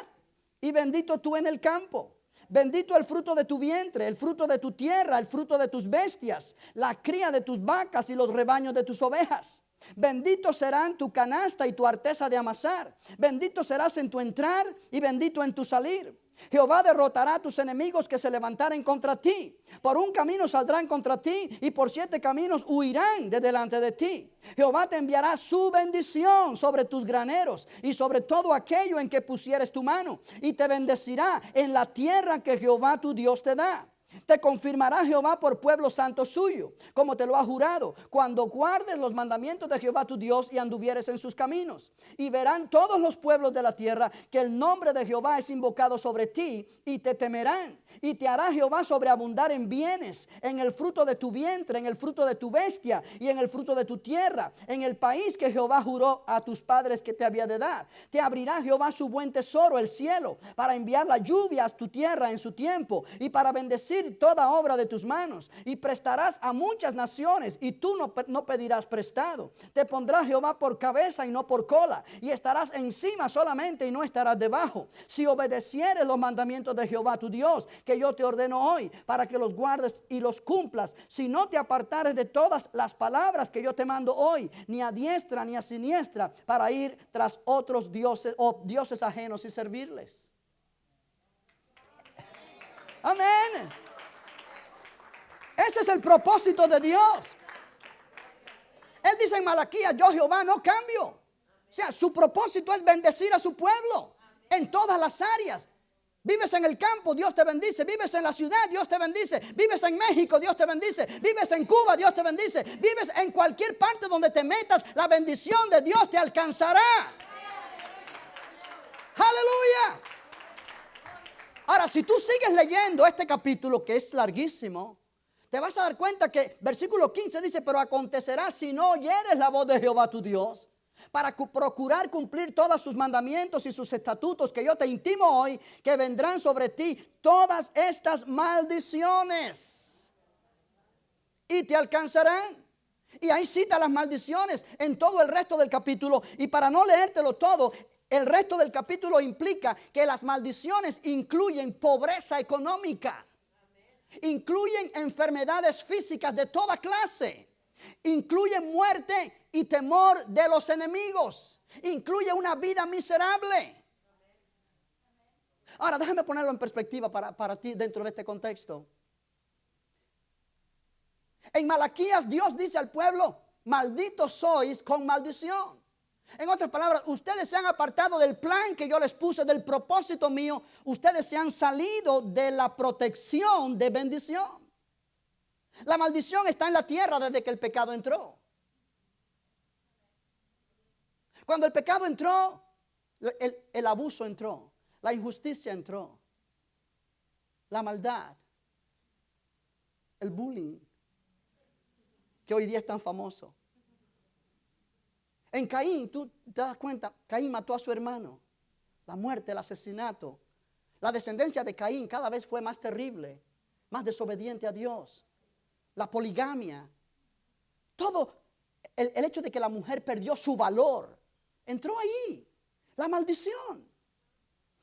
y bendito tú en el campo. Bendito el fruto de tu vientre, el fruto de tu tierra, el fruto de tus bestias, la cría de tus vacas y los rebaños de tus ovejas. Bendito serán tu canasta y tu arteza de amasar. Bendito serás en tu entrar y bendito en tu salir. Jehová derrotará a tus enemigos que se levantaren contra ti. Por un camino saldrán contra ti y por 7 caminos huirán de delante de ti. Jehová te enviará su bendición sobre tus graneros y sobre todo aquello en que pusieres tu mano, y te bendecirá en la tierra que Jehová tu Dios te da. Te confirmará Jehová por pueblo santo suyo, como te lo ha jurado, cuando guardes los mandamientos de Jehová tu Dios y anduvieres en sus caminos. Y verán todos los pueblos de la tierra que el nombre de Jehová es invocado sobre ti y te temerán. Y te hará Jehová sobreabundar en bienes, en el fruto de tu vientre, en el fruto de tu bestia y en el fruto de tu tierra, en el país que Jehová juró a tus padres que te había de dar. Te abrirá Jehová su buen tesoro, el cielo, para enviar la lluvia a tu tierra en su tiempo y para bendecir toda obra de tus manos. Y prestarás a muchas naciones y tú no pedirás prestado. Te pondrá Jehová por cabeza y no por cola, y estarás encima solamente y no estarás debajo. Si obedecieres los mandamientos de Jehová tu Dios, que yo te ordeno hoy, para que los guardes y los cumplas, si no te apartares de todas las palabras que yo te mando hoy, ni a diestra ni a siniestra, para ir tras otros dioses o dioses ajenos y servirles. Amén. Ese es el propósito de Dios. Él dice en Malaquías: yo Jehová no cambio. O sea, su propósito es bendecir a su pueblo en todas las áreas. Vives en el campo, Dios te bendice. Vives en la ciudad, Dios te bendice. Vives en México, Dios te bendice. Vives en Cuba, Dios te bendice. Vives en cualquier parte donde te metas, la bendición de Dios te alcanzará. Aleluya. Ahora, si tú sigues leyendo este capítulo, que es larguísimo, te vas a dar cuenta que versículo 15 dice: pero acontecerá si no oyeres la voz de Jehová tu Dios, para procurar cumplir todos sus mandamientos y sus estatutos que yo te intimo hoy, que vendrán sobre ti todas estas maldiciones y te alcanzarán. Y ahí cita las maldiciones en todo el resto del capítulo. Y para no leértelo todo, el resto del capítulo implica que las maldiciones incluyen pobreza económica, incluyen enfermedades físicas de toda clase, incluyen muerte y temor de los enemigos, incluye una vida miserable. Ahora déjame ponerlo en perspectiva para ti dentro de este contexto. En Malaquías Dios dice al pueblo: malditos sois con maldición. En otras palabras, ustedes se han apartado del plan que yo les puse, del propósito mío. Ustedes se han salido de la protección de bendición. La maldición está en la tierra desde que el pecado entró. Cuando el pecado entró, el abuso entró, la injusticia entró, la maldad, el bullying, que hoy día es tan famoso. En Caín, tú te das cuenta, Caín mató a su hermano. La muerte, el asesinato. La descendencia de Caín cada vez fue más terrible, más desobediente a Dios. La poligamia. Todo el hecho de que la mujer perdió su valor. Entró ahí. La maldición.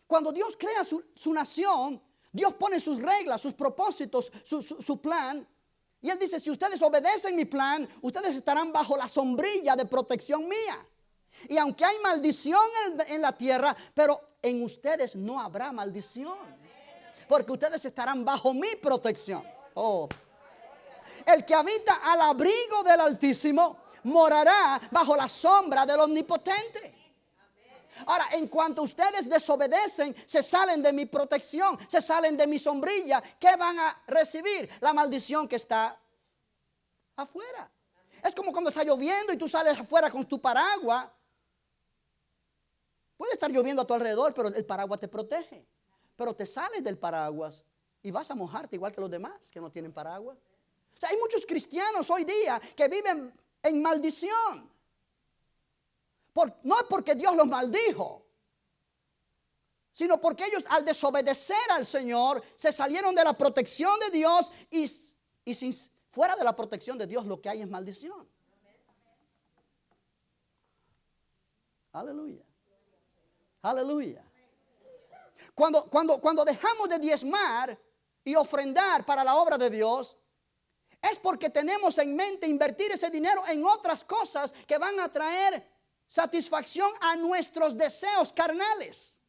Cuando Dios crea su nación, Dios pone sus reglas, sus propósitos, su plan. Y Él dice: si ustedes obedecen mi plan, ustedes estarán bajo la sombrilla de protección mía. Y aunque hay maldición en la tierra, pero en ustedes no habrá maldición, porque ustedes estarán bajo mi protección. Oh. El que habita al abrigo del Altísimo morará bajo la sombra del Omnipotente. Ahora, en cuanto ustedes desobedecen, se salen de mi protección, se salen de mi sombrilla, ¿qué van a recibir? La maldición que está afuera. Es como cuando está lloviendo y tú sales afuera con tu paraguas. Puede estar lloviendo a tu alrededor, pero el paraguas te protege. Pero te sales del paraguas y vas a mojarte igual que los demás que no tienen paraguas. O sea, hay muchos cristianos hoy día que viven en maldición. No es porque Dios los maldijo, sino porque ellos, al desobedecer al Señor, se salieron de la protección de Dios y fuera de la protección de Dios lo que hay es maldición. Aleluya. Aleluya. Cuando dejamos de diezmar y ofrendar para la obra de Dios, es porque tenemos en mente invertir ese dinero en otras cosas que van a traer satisfacción a nuestros deseos carnales.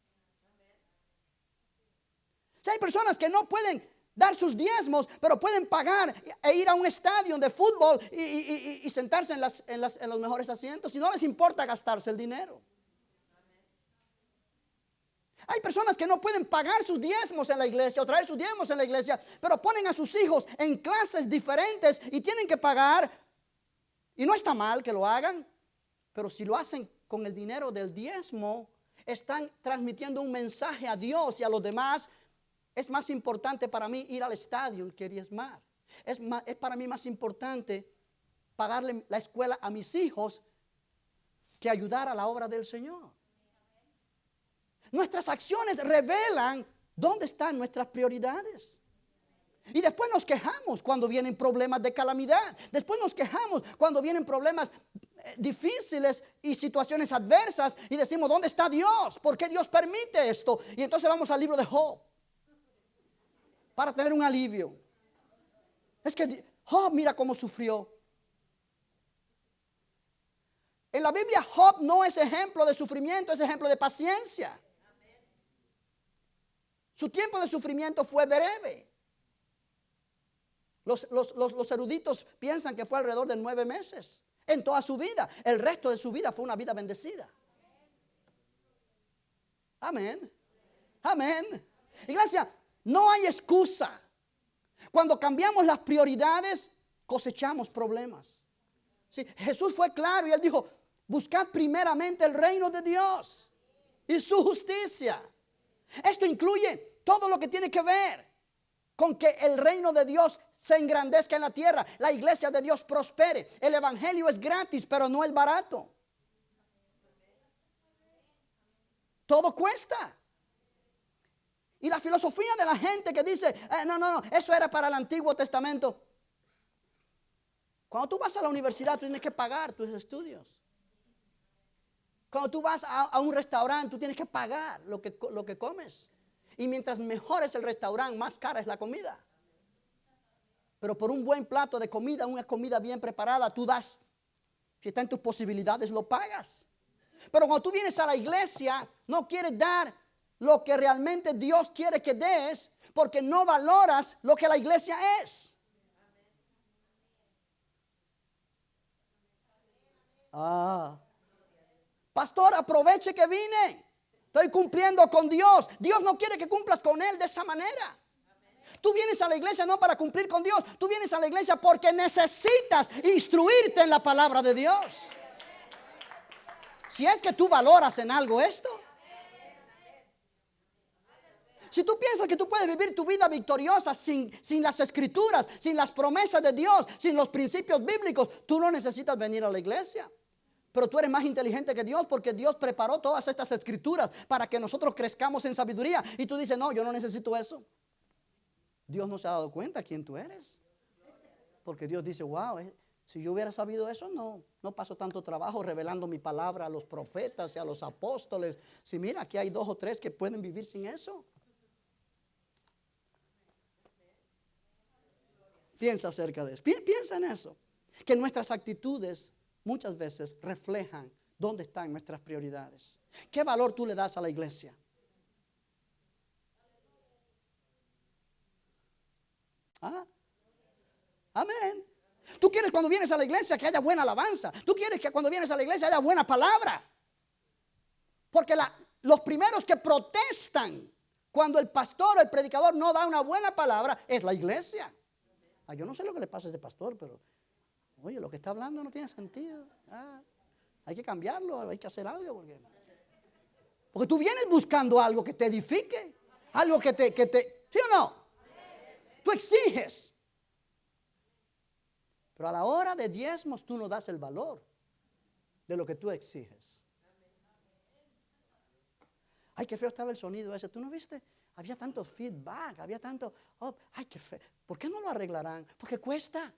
O sea, hay personas que no pueden dar sus diezmos, pero pueden pagar e ir a un estadio de fútbol y sentarse en los mejores asientos y no les importa gastarse el dinero. Hay personas que no pueden pagar sus diezmos en la iglesia o traer sus diezmos en la iglesia, pero ponen a sus hijos en clases diferentes y tienen que pagar. Y no está mal que lo hagan, pero si lo hacen con el dinero del diezmo, están transmitiendo un mensaje a Dios y a los demás es más importante para mí ir al estadio que diezmar. Es para mí más importante pagarle la escuela a mis hijos que ayudar a la obra del Señor. Nuestras acciones revelan dónde están nuestras prioridades. Y después nos quejamos cuando vienen problemas de calamidad. Después nos quejamos cuando vienen problemas difíciles y situaciones adversas. Y decimos, ¿dónde está Dios? ¿Por qué Dios permite esto? Y entonces vamos al libro de Job para tener un alivio. Es que Job, mira cómo sufrió. En la Biblia Job no es ejemplo de sufrimiento, es ejemplo de paciencia. Su tiempo de sufrimiento fue breve. Los eruditos piensan que fue alrededor de 9 meses en toda su vida. El resto de su vida fue una vida bendecida. Amén. Amén. Iglesia, no hay excusa. Cuando cambiamos las prioridades, cosechamos problemas. Sí, Jesús fue claro y Él dijo, buscad primeramente el reino de Dios y su justicia. Esto incluye todo lo que tiene que ver con que el reino de Dios se engrandezca en la tierra, la iglesia de Dios prospere. El evangelio es gratis, pero no es barato. Todo cuesta. Y la filosofía de la gente que dice, no, eso era para el Antiguo Testamento. Cuando tú vas a la universidad, tú tienes que pagar tus estudios. Cuando tú vas a un restaurante, tú tienes que pagar lo que comes. Y mientras mejor es el restaurante, más cara es la comida. Pero por un buen plato de comida, una comida bien preparada, tú das. Si está en tus posibilidades, lo pagas. Pero cuando tú vienes a la iglesia, no quieres dar lo que realmente Dios quiere que des, porque no valoras lo que la iglesia es. Pastor, aproveche que vine. Estoy cumpliendo con Dios. Dios no quiere que cumplas con Él de esa manera. Tú vienes a la iglesia no para cumplir con Dios. Tú vienes a la iglesia porque necesitas instruirte en la palabra de Dios. Si es que tú valoras en algo esto. Si tú piensas que tú puedes vivir tu vida victoriosa sin las escrituras, sin las promesas de Dios, sin los principios bíblicos, tú no necesitas venir a la iglesia. Pero tú eres más inteligente que Dios porque Dios preparó todas estas escrituras para que nosotros crezcamos en sabiduría. Y tú dices, no, yo no necesito eso. Dios no se ha dado cuenta quién tú eres. Porque Dios dice, wow, si yo hubiera sabido eso, no paso tanto trabajo revelando mi palabra a los profetas y a los apóstoles. Si mira, aquí hay 2 o 3 que pueden vivir sin eso. Piensa acerca de eso. Piensa en eso. Que nuestras actitudes muchas veces reflejan dónde están nuestras prioridades. ¿Qué valor tú le das a la iglesia? Amén. Tú quieres cuando vienes a la iglesia que haya buena alabanza. Tú quieres que cuando vienes a la iglesia haya buena palabra. Porque los primeros que protestan cuando el pastor o el predicador no da una buena palabra es la iglesia. Yo no sé lo que le pasa a ese pastor, pero oye, lo que está hablando no tiene sentido. Hay que cambiarlo, hay que hacer algo. Porque tú vienes buscando algo que te edifique. Algo que te ¿sí o no? Tú exiges. Pero a la hora de diezmos tú no das el valor de lo que tú exiges. Ay, qué feo estaba el sonido ese. ¿Tú no viste? Había tanto feedback, había tanto, ay, qué feo. ¿Por qué no lo arreglarán? Porque cuesta.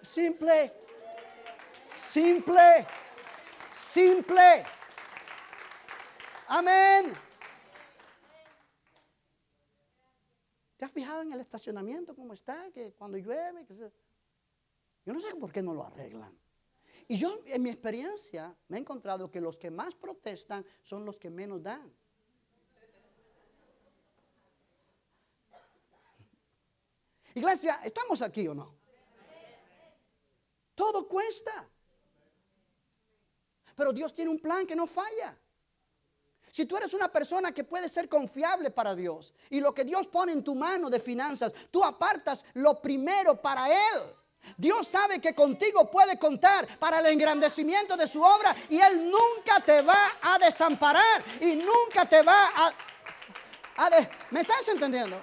Simple. Amén. ¿Te has fijado en el estacionamiento cómo está? Que cuando llueve, yo no sé por qué no lo arreglan. Y yo en mi experiencia me he encontrado que los que más protestan son los que menos dan. Iglesia, ¿estamos aquí o no? Todo cuesta. Pero Dios tiene un plan que no falla. Si tú eres una persona que puede ser confiable para Dios y lo que Dios pone en tu mano de finanzas, tú apartas lo primero para Él. Dios sabe que contigo puede contar para el engrandecimiento de su obra y Él nunca te va a desamparar y nunca nunca te va ¿me estás entendiendo?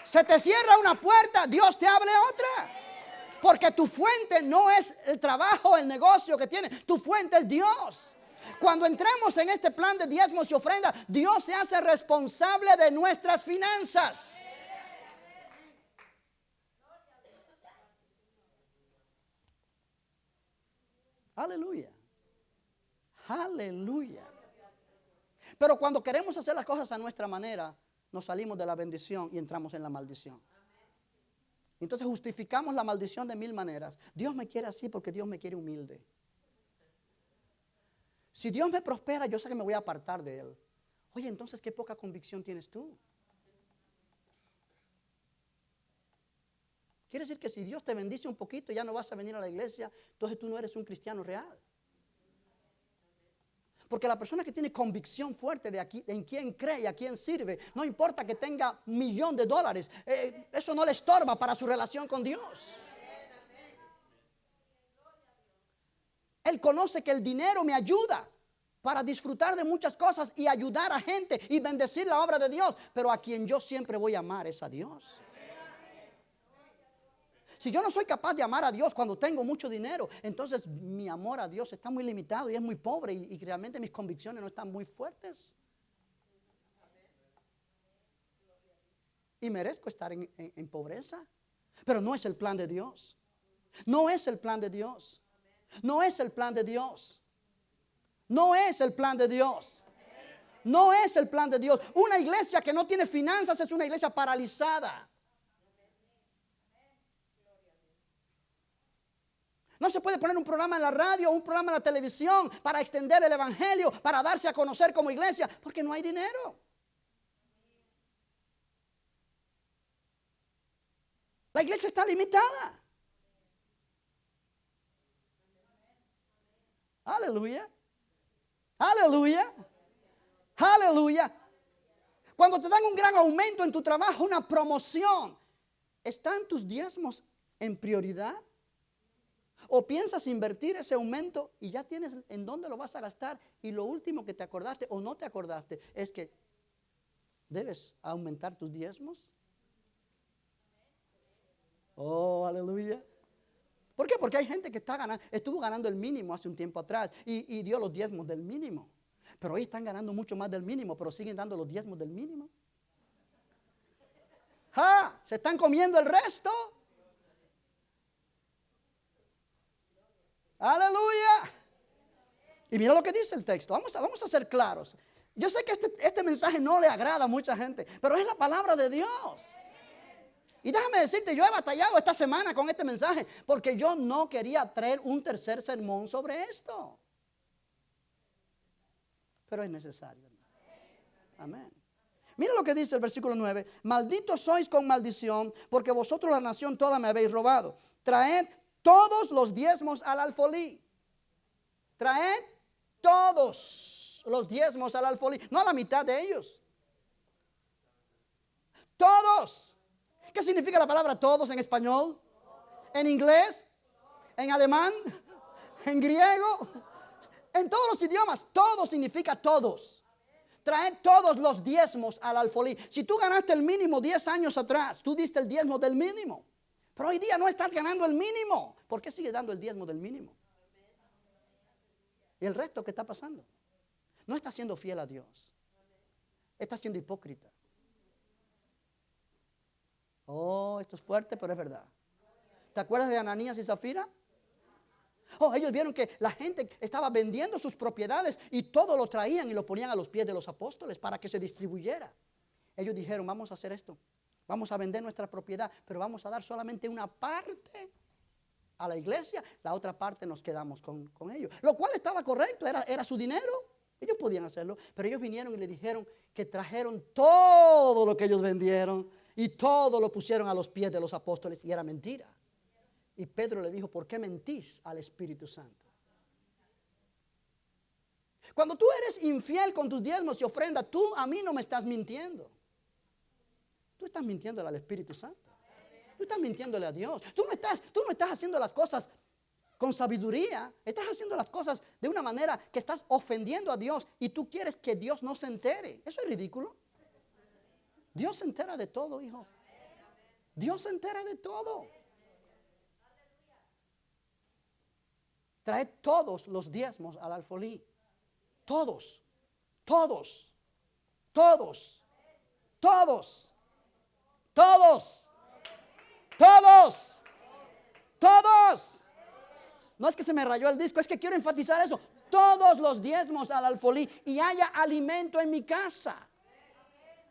Se te cierra una puerta, Dios te abre otra. Porque tu fuente no es el trabajo, el negocio que tienes. Tu fuente es Dios. Cuando entremos en este plan de diezmos y ofrendas, Dios se hace responsable de nuestras finanzas. Aleluya. Aleluya. Pero cuando queremos hacer las cosas a nuestra manera, nos salimos de la bendición y entramos en la maldición. Entonces justificamos la maldición de mil maneras. Dios me quiere así porque Dios me quiere humilde. Si Dios me prospera, yo sé que me voy a apartar de Él. Oye, entonces qué poca convicción tienes tú. Quiere decir que si Dios te bendice un poquito, ya no vas a venir a la iglesia, entonces tú no eres un cristiano real. Porque la persona que tiene convicción fuerte de aquí, en quién cree y a quién sirve, no importa que tenga $1,000,000, eso no le estorba para su relación con Dios. Él conoce que el dinero me ayuda para disfrutar de muchas cosas y ayudar a gente y bendecir la obra de Dios. Pero a quien yo siempre voy a amar es a Dios. Si yo no soy capaz de amar a Dios cuando tengo mucho dinero, entonces mi amor a Dios está muy limitado y es muy pobre y realmente mis convicciones no están muy fuertes. Y merezco estar en pobreza. Pero no es el plan de Dios. No es el plan de Dios. No es el plan de Dios. No es el plan de Dios. No es el plan de Dios. Una iglesia que no tiene finanzas es una iglesia paralizada. No se puede poner un programa en la radio o un programa en la televisión para extender el evangelio, para darse a conocer como iglesia, porque no hay dinero. La iglesia está limitada. Aleluya. Aleluya. Aleluya. Cuando te dan un gran aumento en tu trabajo, una promoción, ¿están tus diezmos en prioridad? ¿O piensas invertir ese aumento y ya tienes en dónde lo vas a gastar? Y lo último que te acordaste o no te acordaste es que debes aumentar tus diezmos. Oh, aleluya. ¿Por qué? Porque hay gente que estuvo ganando el mínimo hace un tiempo atrás y dio los diezmos del mínimo. Pero hoy están ganando mucho más del mínimo, pero siguen dando los diezmos del mínimo. ¡Ja! Se están comiendo el resto. Aleluya. Y mira lo que dice el texto. Vamos a ser claros. Yo sé que este mensaje no le agrada a mucha gente, pero es la palabra de Dios. Y déjame decirte, yo he batallado esta semana con este mensaje porque yo no quería traer un tercer sermón sobre esto. Pero es necesario. Amén. Mira lo que dice el versículo 9. Malditos sois con maldición, porque vosotros la nación toda me habéis robado. Traed todos los diezmos al alfolí. Traed todos los diezmos al alfolí. No a la mitad de ellos. Todos. ¿Qué significa la palabra todos en español? ¿En inglés? ¿En alemán? ¿En griego? En todos los idiomas, todo significa todos. Traed todos los diezmos al alfolí. Si tú ganaste el mínimo 10 años atrás, tú diste el diezmo del mínimo. Pero hoy día no estás ganando el mínimo. ¿Por qué sigues dando el diezmo del mínimo? ¿Y el resto qué está pasando? No estás siendo fiel a Dios. Estás siendo hipócrita. Oh, esto es fuerte, pero es verdad. ¿Te acuerdas de Ananías y Zafira? Oh, ellos vieron que la gente estaba vendiendo sus propiedades y todo lo traían y lo ponían a los pies de los apóstoles para que se distribuyera. Ellos dijeron, vamos a hacer esto. Vamos a vender nuestra propiedad, pero vamos a dar solamente una parte a la iglesia. La otra parte nos quedamos con ellos. Lo cual estaba correcto, era su dinero. Ellos podían hacerlo, pero ellos vinieron y le dijeron que trajeron todo lo que ellos vendieron y todo lo pusieron a los pies de los apóstoles y era mentira. Y Pedro le dijo, ¿por qué mentís al Espíritu Santo? Cuando tú eres infiel con tus diezmos y ofrendas, tú a mí no me estás mintiendo. Tú estás mintiéndole al Espíritu Santo. Tú estás mintiéndole a Dios. Tú no estás haciendo las cosas con sabiduría. Estás haciendo las cosas de una manera que estás ofendiendo a Dios y tú quieres que Dios no se entere. Eso es ridículo. Dios se entera de todo, hijo. Dios se entera de todo. Trae todos los diezmos al alfolí. Todos, todos, todos, todos, todos, todos, todos. No es que se me rayó el disco, es que quiero enfatizar eso. Todos los diezmos al alfolí y haya alimento en mi casa.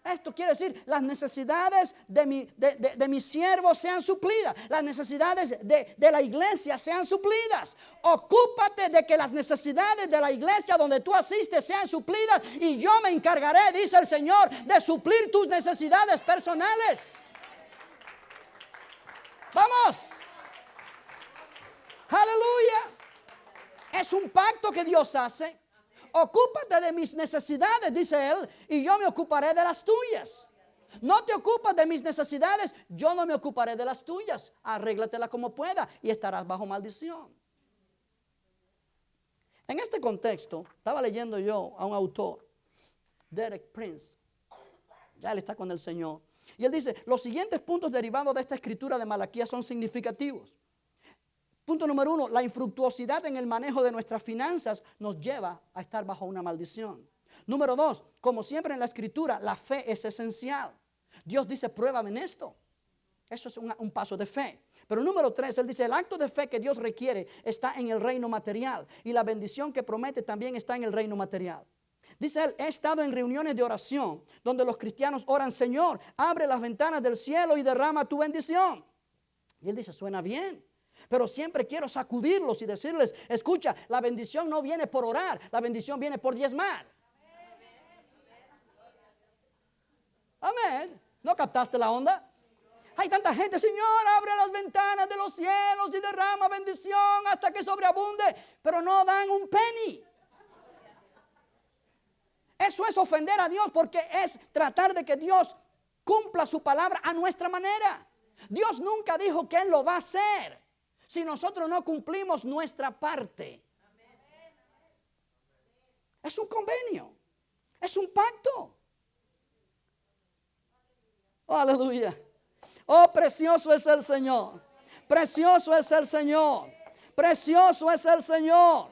Esto quiere decir, las necesidades de mis siervos sean suplidas. Las necesidades de la iglesia sean suplidas. Ocúpate de que las necesidades de la iglesia donde tú asistes sean suplidas. Y yo me encargaré, dice el Señor, de suplir tus necesidades personales. Vamos. Aleluya. Es un pacto que Dios hace. Ocúpate de mis necesidades, dice Él, y yo me ocuparé de las tuyas. No te ocupas de mis necesidades, yo no me ocuparé de las tuyas. Arréglatela como pueda y estarás bajo maldición. En este contexto, estaba leyendo yo a un autor, Derek Prince. Ya él está con el Señor. Y él dice, los siguientes puntos derivados de esta escritura de Malaquías son significativos. Punto número 1, la infructuosidad en el manejo de nuestras finanzas nos lleva a estar bajo una maldición. Número 2, como siempre en la escritura, la fe es esencial. Dios dice, pruébame en esto. Eso es un paso de fe. Pero número 3, Él dice, el acto de fe que Dios requiere está en el reino material. Y la bendición que promete también está en el reino material. Dice él, he estado en reuniones de oración donde los cristianos oran, Señor, abre las ventanas del cielo y derrama tu bendición. Y él dice, suena bien. Pero siempre quiero sacudirlos y decirles, escucha, la bendición no viene por orar, la bendición viene por diezmar. Amén. ¿No captaste la onda? Hay tanta gente, Señor, abre las ventanas de los cielos y derrama bendición hasta que sobreabunde, pero no dan un penny. Eso es ofender a Dios porque es tratar de que Dios cumpla su palabra a nuestra manera. Dios nunca dijo que Él lo va a hacer si nosotros no cumplimos nuestra parte. Es un convenio, es un pacto. Oh, aleluya. Oh, precioso es el Señor. Precioso es el Señor. Precioso es el Señor.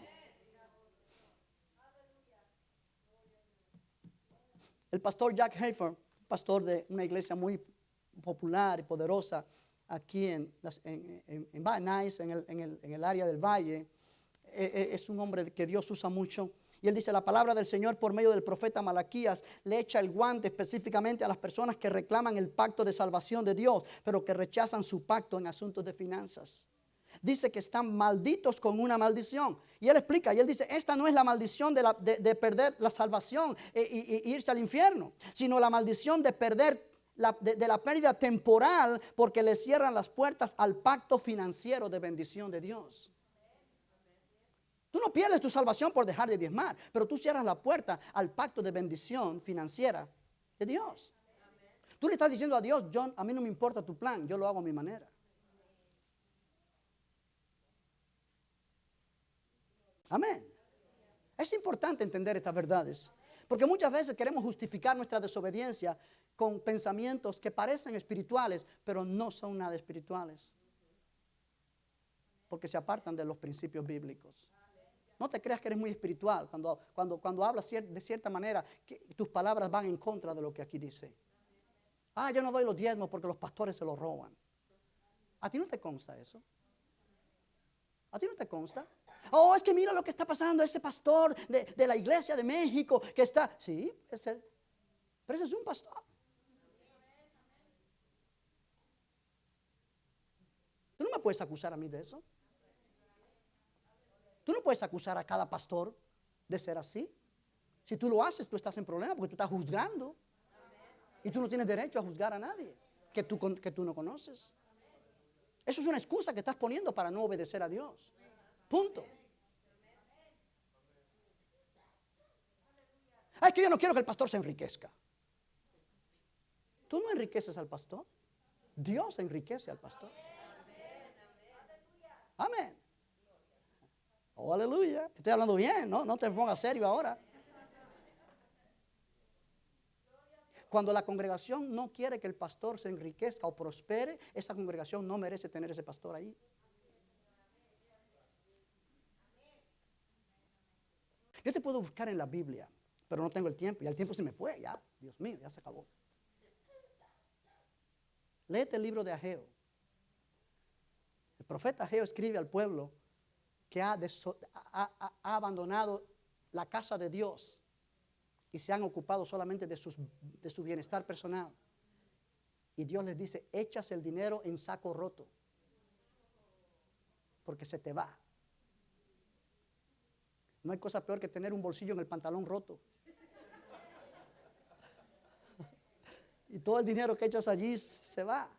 El pastor Jack Hayford, pastor de una iglesia muy popular y poderosa aquí en Van Nuys, en el área del valle, es un hombre que Dios usa mucho. Y él dice, la palabra del Señor por medio del profeta Malaquías le echa el guante específicamente a las personas que reclaman el pacto de salvación de Dios, pero que rechazan su pacto en asuntos de finanzas. Dice que están malditos con una maldición. Y él explica, y él dice, esta no es la maldición de perder la salvación e irse al infierno, sino la maldición de perder de la pérdida temporal porque le cierran las puertas al pacto financiero de bendición de Dios. Tú no pierdes tu salvación por dejar de diezmar, pero tú cierras la puerta al pacto de bendición financiera de Dios. Tú le estás diciendo a Dios, John, a mí no me importa tu plan, yo lo hago a mi manera. Amén. Es importante entender estas verdades, porque muchas veces queremos justificar nuestra desobediencia con pensamientos que parecen espirituales, pero no son nada espirituales, porque se apartan de los principios bíblicos. No te creas que eres muy espiritual cuando hablas de cierta manera, que tus palabras van en contra de lo que aquí dice. Yo no doy los diezmos porque los pastores se los roban. ¿A ti no te consta eso? ¿A ti no te consta? Oh, es que mira lo que está pasando, ese pastor de la iglesia de México que está, sí, es él, pero ese es un pastor. Tú no me puedes acusar a mí de eso. Tú no puedes acusar a cada pastor de ser así. Si tú lo haces, tú estás en problema porque tú estás juzgando. Y tú no tienes derecho a juzgar a nadie que tú no conoces. Eso es una excusa que estás poniendo para no obedecer a Dios. Punto. Es que yo no quiero que el pastor se enriquezca. Tú no enriqueces al pastor. Dios enriquece al pastor. Amén. Oh, aleluya. Estoy hablando bien, ¿no? No te pongas serio ahora. Cuando la congregación no quiere que el pastor se enriquezca o prospere, esa congregación no merece tener ese pastor ahí. Yo te puedo buscar en la Biblia, pero no tengo el tiempo. Ya el tiempo se me fue, ya. Dios mío, ya se acabó. Léete el libro de Ageo. El profeta Ageo escribe al pueblo que ha abandonado la casa de Dios y se han ocupado solamente de su bienestar personal. Y Dios les dice, echas el dinero en saco roto, porque se te va. No hay cosa peor que tener un bolsillo en el pantalón roto. Y todo el dinero que echas allí se va.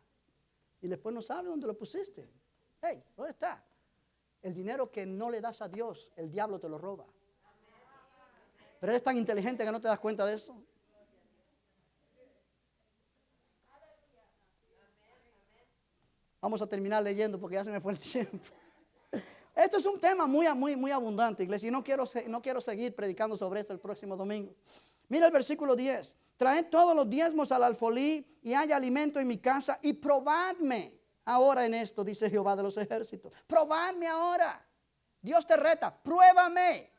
Y después no sabes dónde lo pusiste. Hey, ¿dónde está? El dinero que no le das a Dios, el diablo te lo roba. Pero eres tan inteligente que no te das cuenta de eso. Vamos a terminar leyendo porque ya se me fue el tiempo. Esto es un tema muy abundante, iglesia, y no quiero seguir predicando sobre esto el próximo domingo. Mira el versículo 10. Traed todos los diezmos al alfolí y haya alimento en mi casa y probadme ahora en esto, dice Jehová de los ejércitos. Probadme ahora. Dios te reta, pruébame.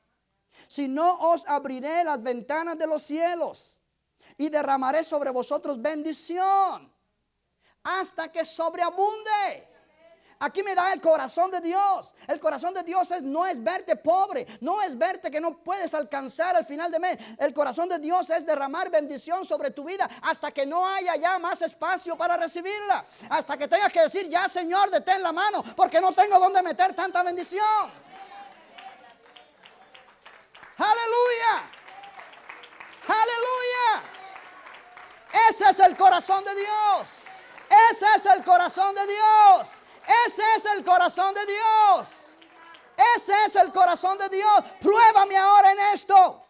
Si no, os abriré las ventanas de los cielos y derramaré sobre vosotros bendición hasta que sobreabunde. Aquí me da el corazón de Dios. El corazón de Dios no es verte pobre, no es verte que no puedes alcanzar al final de mes. El corazón de Dios es derramar bendición sobre tu vida hasta que no haya ya más espacio para recibirla. Hasta que tengas que decir, ya Señor, detén la mano, porque no tengo dónde meter tanta bendición. Aleluya. Aleluya. Ese es el corazón de Dios. Ese es el corazón de Dios. Ese es el corazón de Dios. Ese es el corazón de Dios. Pruébame ahora en esto.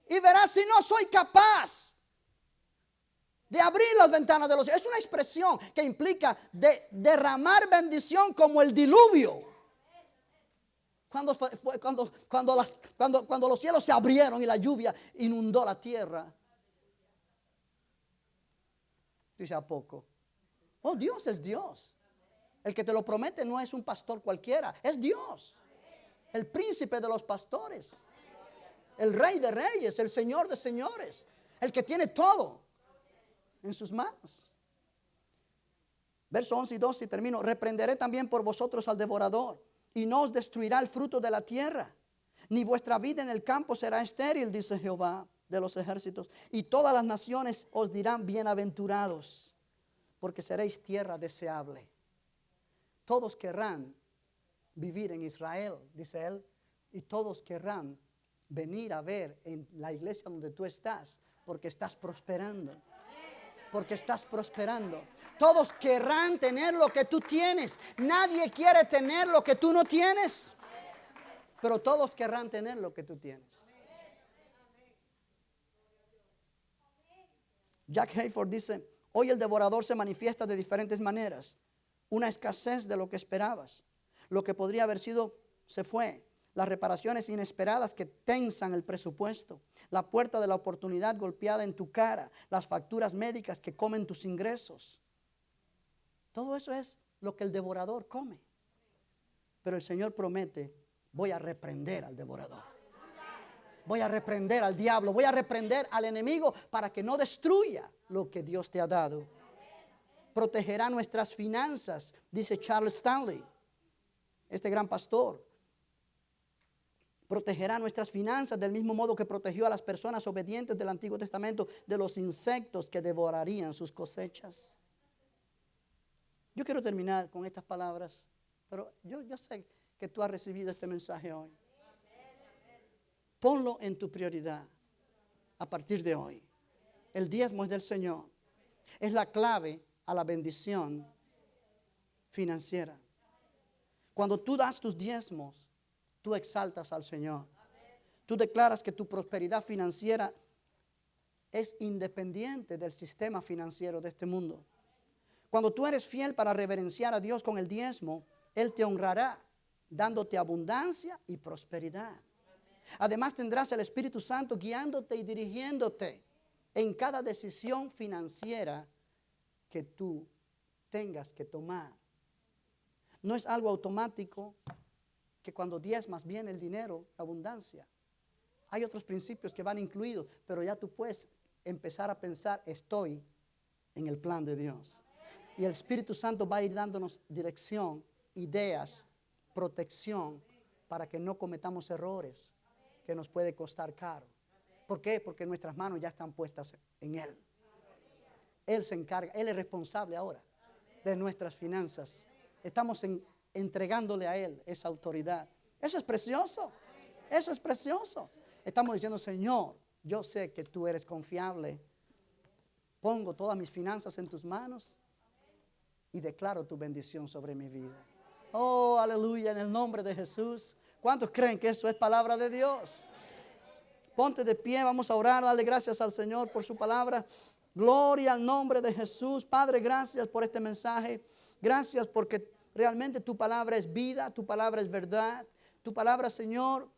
Y verás si no soy capaz de abrir las ventanas de los cielos. Es una expresión que implica de derramar bendición como el diluvio. Cuando los cielos se abrieron y la lluvia inundó la tierra. Dice, ¿a poco? Oh, Dios es Dios. El que te lo promete no es un pastor cualquiera, es Dios. El príncipe de los pastores. El rey de reyes, el señor de señores. El que tiene todo en sus manos. Verso 11 y 12 y termino. Reprenderé también por vosotros al devorador y no os destruirá el fruto de la tierra. Ni vuestra vida en el campo será estéril, dice Jehová de los ejércitos. Y todas las naciones os dirán bienaventurados, porque seréis tierra deseable. Todos querrán vivir en Israel, dice él, y todos querrán venir a ver en la iglesia donde tú estás, porque estás prosperando. Porque estás prosperando. Todos querrán tener lo que tú tienes. Nadie quiere tener lo que tú no tienes, pero todos querrán tener lo que tú tienes. Jack Hayford dice, hoy el devorador se manifiesta de diferentes maneras. Una escasez de lo que esperabas. Lo que podría haber sido, se fue. Las reparaciones inesperadas que tensan el presupuesto. La puerta de la oportunidad golpeada en tu cara. Las facturas médicas que comen tus ingresos. Todo eso es lo que el devorador come. Pero el Señor promete, voy a reprender al devorador. Voy a reprender al diablo, voy a reprender al enemigo para que no destruya lo que Dios te ha dado. Protegerá nuestras finanzas, dice Charles Stanley, este gran pastor. Protegerá nuestras finanzas del mismo modo que protegió a las personas obedientes del Antiguo Testamento de los insectos que devorarían sus cosechas. Yo quiero terminar con estas palabras, pero yo sé que tú has recibido este mensaje hoy. Ponlo en tu prioridad a partir de hoy. El diezmo es del Señor. Es la clave a la bendición financiera. Cuando tú das tus diezmos, tú exaltas al Señor. Tú declaras que tu prosperidad financiera es independiente del sistema financiero de este mundo. Cuando tú eres fiel para reverenciar a Dios con el diezmo, Él te honrará dándote abundancia y prosperidad. Además tendrás el Espíritu Santo guiándote y dirigiéndote en cada decisión financiera que tú tengas que tomar. No es algo automático que cuando diezmas viene el dinero, abundancia. Hay otros principios que van incluidos, pero ya tú puedes empezar a pensar, estoy en el plan de Dios. Y el Espíritu Santo va a ir dándonos dirección, ideas, protección, para que no cometamos errores que nos puede costar caro. ¿Por qué? Porque nuestras manos ya están puestas en Él. Él se encarga, Él es responsable ahora de nuestras finanzas. Estamos entregándole a Él esa autoridad. Eso es precioso. Eso es precioso. Estamos diciendo, Señor, yo sé que tú eres confiable. Pongo todas mis finanzas en tus manos y declaro tu bendición sobre mi vida. Oh, aleluya, en el nombre de Jesús. ¿Cuántos creen que eso es palabra de Dios? Ponte de pie, vamos a orar, darle gracias al Señor por su palabra. Gloria al nombre de Jesús. Padre, gracias por este mensaje. Gracias porque realmente tu palabra es vida, tu palabra es verdad. Tu palabra, Señor,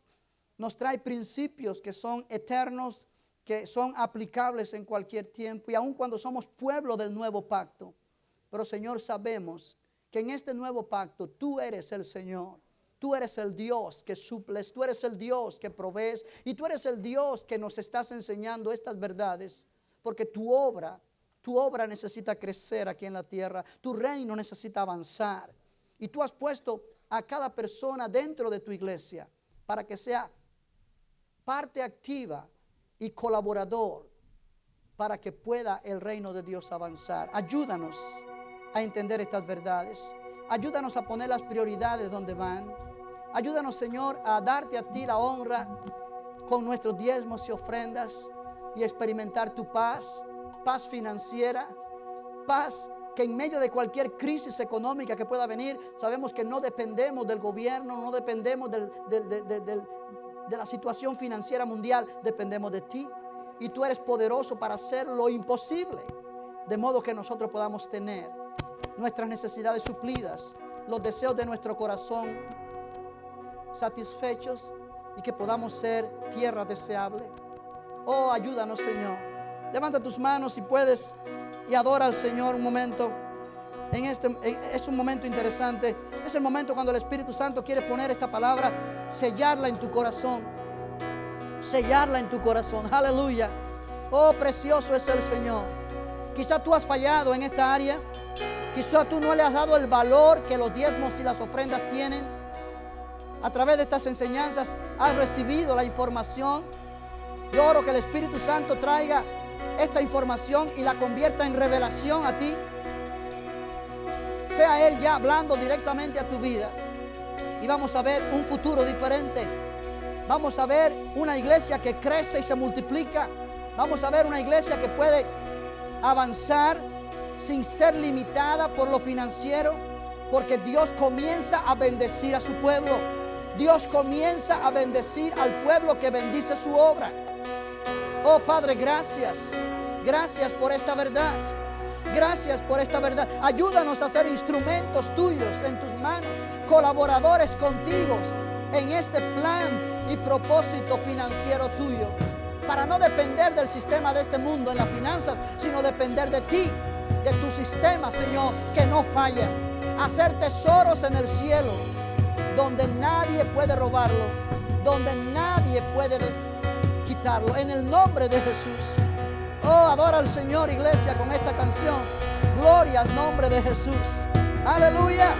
nos trae principios que son eternos, que son aplicables en cualquier tiempo y aun cuando somos pueblo del nuevo pacto. Pero, Señor, sabemos que en este nuevo pacto tú eres el Señor. Tú eres el Dios que suples, tú eres el Dios que provees y tú eres el Dios que nos estás enseñando estas verdades. Porque tu obra necesita crecer aquí en la tierra. Tu reino necesita avanzar. Y tú has puesto a cada persona dentro de tu iglesia para que sea parte activa y colaborador para que pueda el reino de Dios avanzar. Ayúdanos a entender estas verdades. Ayúdanos a poner las prioridades donde van. Ayúdanos, Señor, a darte a ti la honra con nuestros diezmos y ofrendas y experimentar tu paz, paz financiera, paz que en medio de cualquier crisis económica que pueda venir, sabemos que no dependemos del gobierno, no dependemos de la situación financiera mundial, dependemos de ti. Y tú eres poderoso para hacer lo imposible, de modo que nosotros podamos tener nuestras necesidades suplidas, los deseos de nuestro corazón satisfechos y que podamos ser tierra deseable. Oh, ayúdanos, Señor. Levanta tus manos si puedes y adora al Señor un momento. Es un momento interesante. Es el momento cuando el Espíritu Santo quiere poner esta palabra, sellarla en tu corazón. Sellarla en tu corazón. Aleluya. Oh, precioso es el Señor. Quizá tú has fallado en esta área. Quizá tú no le has dado el valor que los diezmos y las ofrendas tienen. A través de estas enseñanzas has recibido la información. Yo oro que el Espíritu Santo traiga esta información y la convierta en revelación a ti. Sea Él ya hablando directamente a tu vida. Y vamos a ver un futuro diferente. Vamos a ver una iglesia que crece y se multiplica. Vamos a ver una iglesia que puede avanzar sin ser limitada por lo financiero. Porque Dios comienza a bendecir a su pueblo. Dios comienza a bendecir al pueblo que bendice su obra. Oh Padre, gracias. Gracias por esta verdad. Gracias por esta verdad. Ayúdanos a ser instrumentos tuyos en tus manos, colaboradores contigo en este plan y propósito financiero tuyo, para no depender del sistema de este mundo en las finanzas, sino depender de ti, de tu sistema, Señor, que no falla. Hacer tesoros en el cielo, donde nadie puede robarlo, donde nadie puede quitarlo, en el nombre de Jesús. Oh, adora al Señor, iglesia, con esta canción. Gloria al nombre de Jesús. Aleluya.